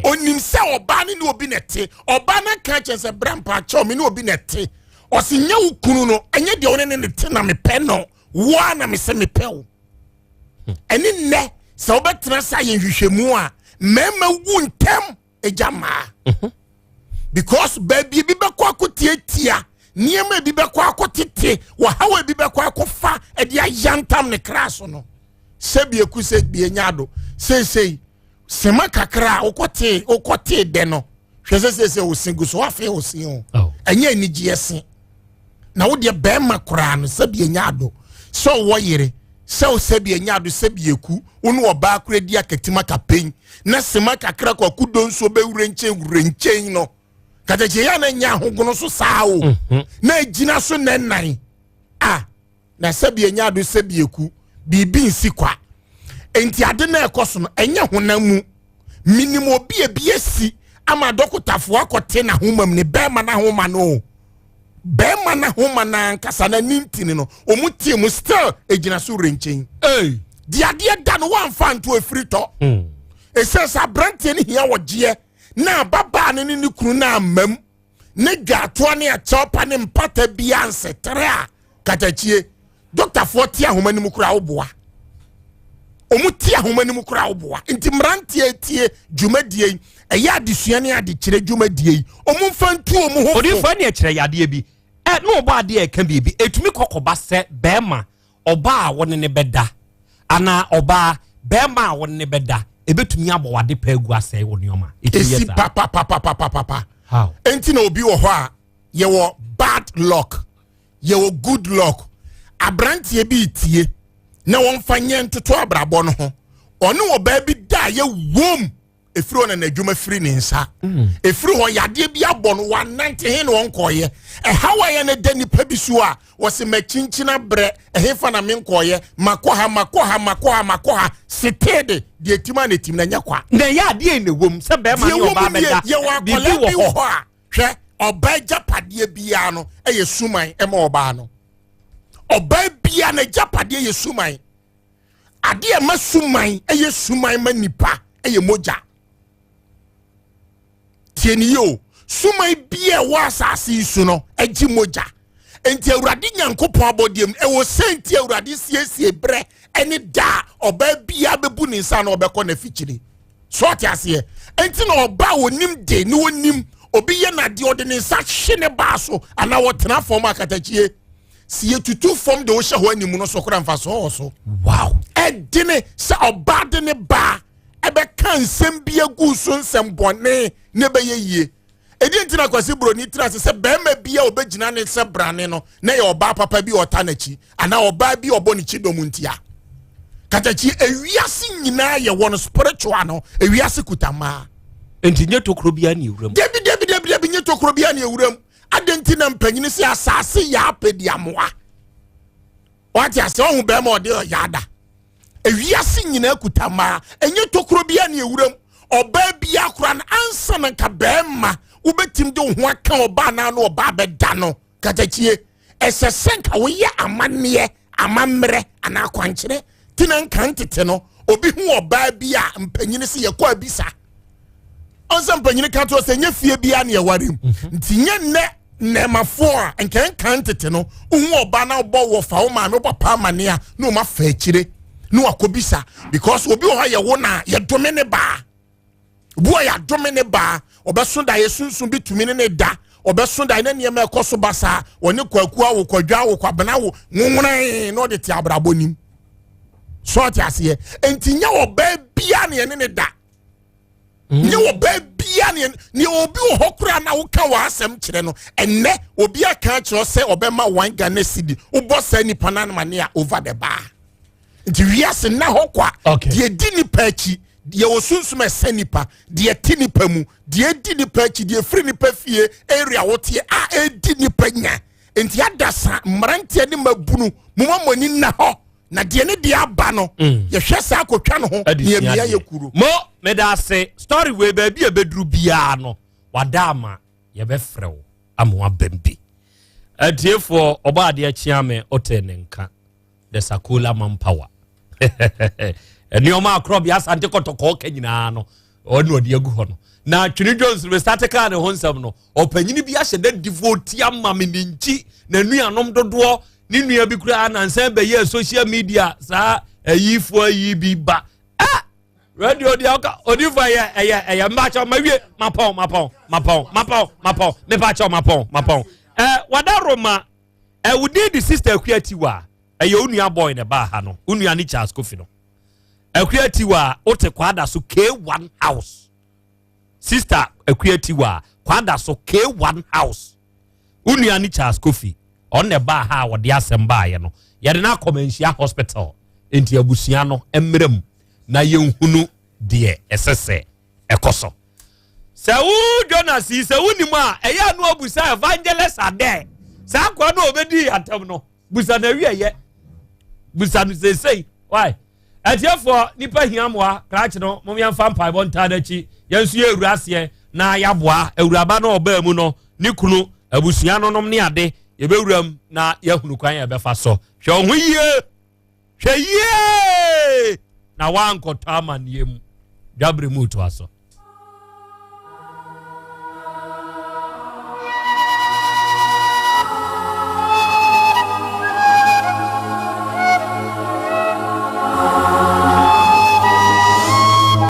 onim se oba ni obi nete oba na ka chense brampa cho me ni obi nete o se nya ukuru no enye de oni ne te na me pe no wa na me se me pe ho eni ne se obetra sa ye hwehwemu a mema wu ntem ejama because baby bi bekọ akotiatia niema bi bekọ akotete wa hawa bi bekọ akofa e dia yantam ne kraso no sebi eku se bi enyado sei sema kakra okote de no hwese osingu so afi osin o enye enigiese na wo de bema kora no sebi enyado so wo yire so sebi enyado sebi eku wonu oba akura di akatima kapen na sema kakra kwa kudo nso be wurenchen no kataje ya na nya hogono so saawo na ejina so nan na sebi enyado sebi eku bibi nsi kwa enti ade na ekoso no enye honamu minimo bi esi ama dokotafo akote na homam ne bema na homa no bema na homa na nkasa na nintini no omutie mu still ejina so renchen dia da no wan fa nto afiri to esesa brante ni hia wogie na baba ne ni kuru na amam ne gato ne a chopa ne mpata bia nsetere a katachie Dr. Fortia homa ni mukura oboa omutia homa ni mukura oboa nti mrantie tie dwumadie eya adesua ne adekire dwumadie omumfa ntu omu ho odifa ne akire yade bi no oba ade e ka bibi etumi kokoba se bema oba a woni ne beda ana oba bema a woni ne beda ebetumi abowade pa agu asai woni oma esi papa how enti na obi wo ho a ye wo bad luck ye wo good luck abrantie bi tie na won fanye ntoto abrabo no ho ono wo ba bi da ye wom efiri ona na adwuma firi ne nsa efiri ho yade bi abɔ no 190 he no nkoye hawa ye ne dani pa bi so a wo se machinchina bre fa na me nkoye makoha setede de etima na etim na nyakwa na ya ade ne wom se be ma ne oba beda ye wa kola bi ho a hwe oba japade bia no eye suman ma oba no oba bia na japade ye suman ade ma suman eye suman ma nipa eye moja tieni yo suman bia wa asase isu no eji moja enti awurade nyankopon abodiem ewo senti awurade siesie bre eni da oba bia bebu ni nsa na obekọ na fichiri so ti ase enti na oba wonim de ni wonim obi ye na de ode ni nsa hye ne ba so ana wotena form akatachie sie tutu form de wo hye ho animu no so kora mfa so wow edine sa oba de ne ba ebe kan sem bia gu so nsem bone ne be ye edi ntina kwasi broni trase se be ma bia obegina ne se brane no na ye oba papa bi otanachi ana oba bi oboni chidomuntia katachi ewiase nyina ye won spiritual no ewiase kutama enti nye tokrobia ne ewuram debi nye tokrobia ne ewuram adenti na mpanyini se asase ya apedi amoa wati ase ohun be ma ode yada ewiase nyina kutama enye tokrobia ne ewuram oba bia kura na ansa na ka bema ubetim de ho aka oba na no oba beda no katachie esesenka wo ye amanne amamre ana kwankyere tinan kantete no obi hu oba bia mpanyini se ye kwa abisa onsa mpanyini ka to se nye fie bia na ye warem ntinye ne mafo a enkan kantete no hu oba na obo wo fa wo ma me papa amane a no ma fa akire no akobisa because obi ho ye wo na ye domene ba boy ya domene ba obesunda yesunsun bitumi ne da obesunda ne niam ekoso basa woni kwaku awo kwadwa awo kwabena wo nwunran no de ti abrabonim so ti ase entinya oba bia ne da nye oba bia ne obi hokura na wo ka wa asem kire no enne obi aka kire se obema wan Ghana cedi ubosa ni panana ne over the bar nti wiase na hokwa die dini pachi die osunsum esenipa die tinipa mu die dini pachi die free nipa fie area wotie a edini panya enti adasa mrantie ne mabunu mumamoni na ho na die ne dia aba no ye hwesa akotwa no ho ne emia ye kuro mo medase story we ba bia bedru bia no wadama ye be frew amwa bambi atiefo oba de achiame otenenka the sakula manpower Nioma Krobea Asante kotoko kenyina no onu odi agu ho no na Twini Jones we start ka ne honsam no opanyini bi ahye da devotee ama me ninchi na nuanom dodo ni nua bi kura na nsan be ye social media sa ayifo ayi bi ba radio dia ka odifa ye mbacho mawie mapon me bacho mapon wada Roma we did the sister creative eye onua boy ne ba ha no onua ni Charles Kofi no Equitiwa ote kwada so K1 house sister Equitiwa kwada so K1 house onua ni Charles Kofi on the ba ha wo de Asem ba ye no ye de na Komensia hospital enti abusua no emrem na yenhunu de esese ekoso se wu Jonas se wunimu a eya no abusa evangelist ade sa kwa no obedi atam no busa na wi ye busa no say why atiefo nipa hiamwa krach no momya fampa bonta dachi yensu ye ewurase na yaboa ewuraba no oba mu no ni kunu abusua nonom ne ade yebewuram na yahunu kwan yebefa so hwe ho yie hwe yie na wankɔtɔ amanneɛ mu dabre mu to aso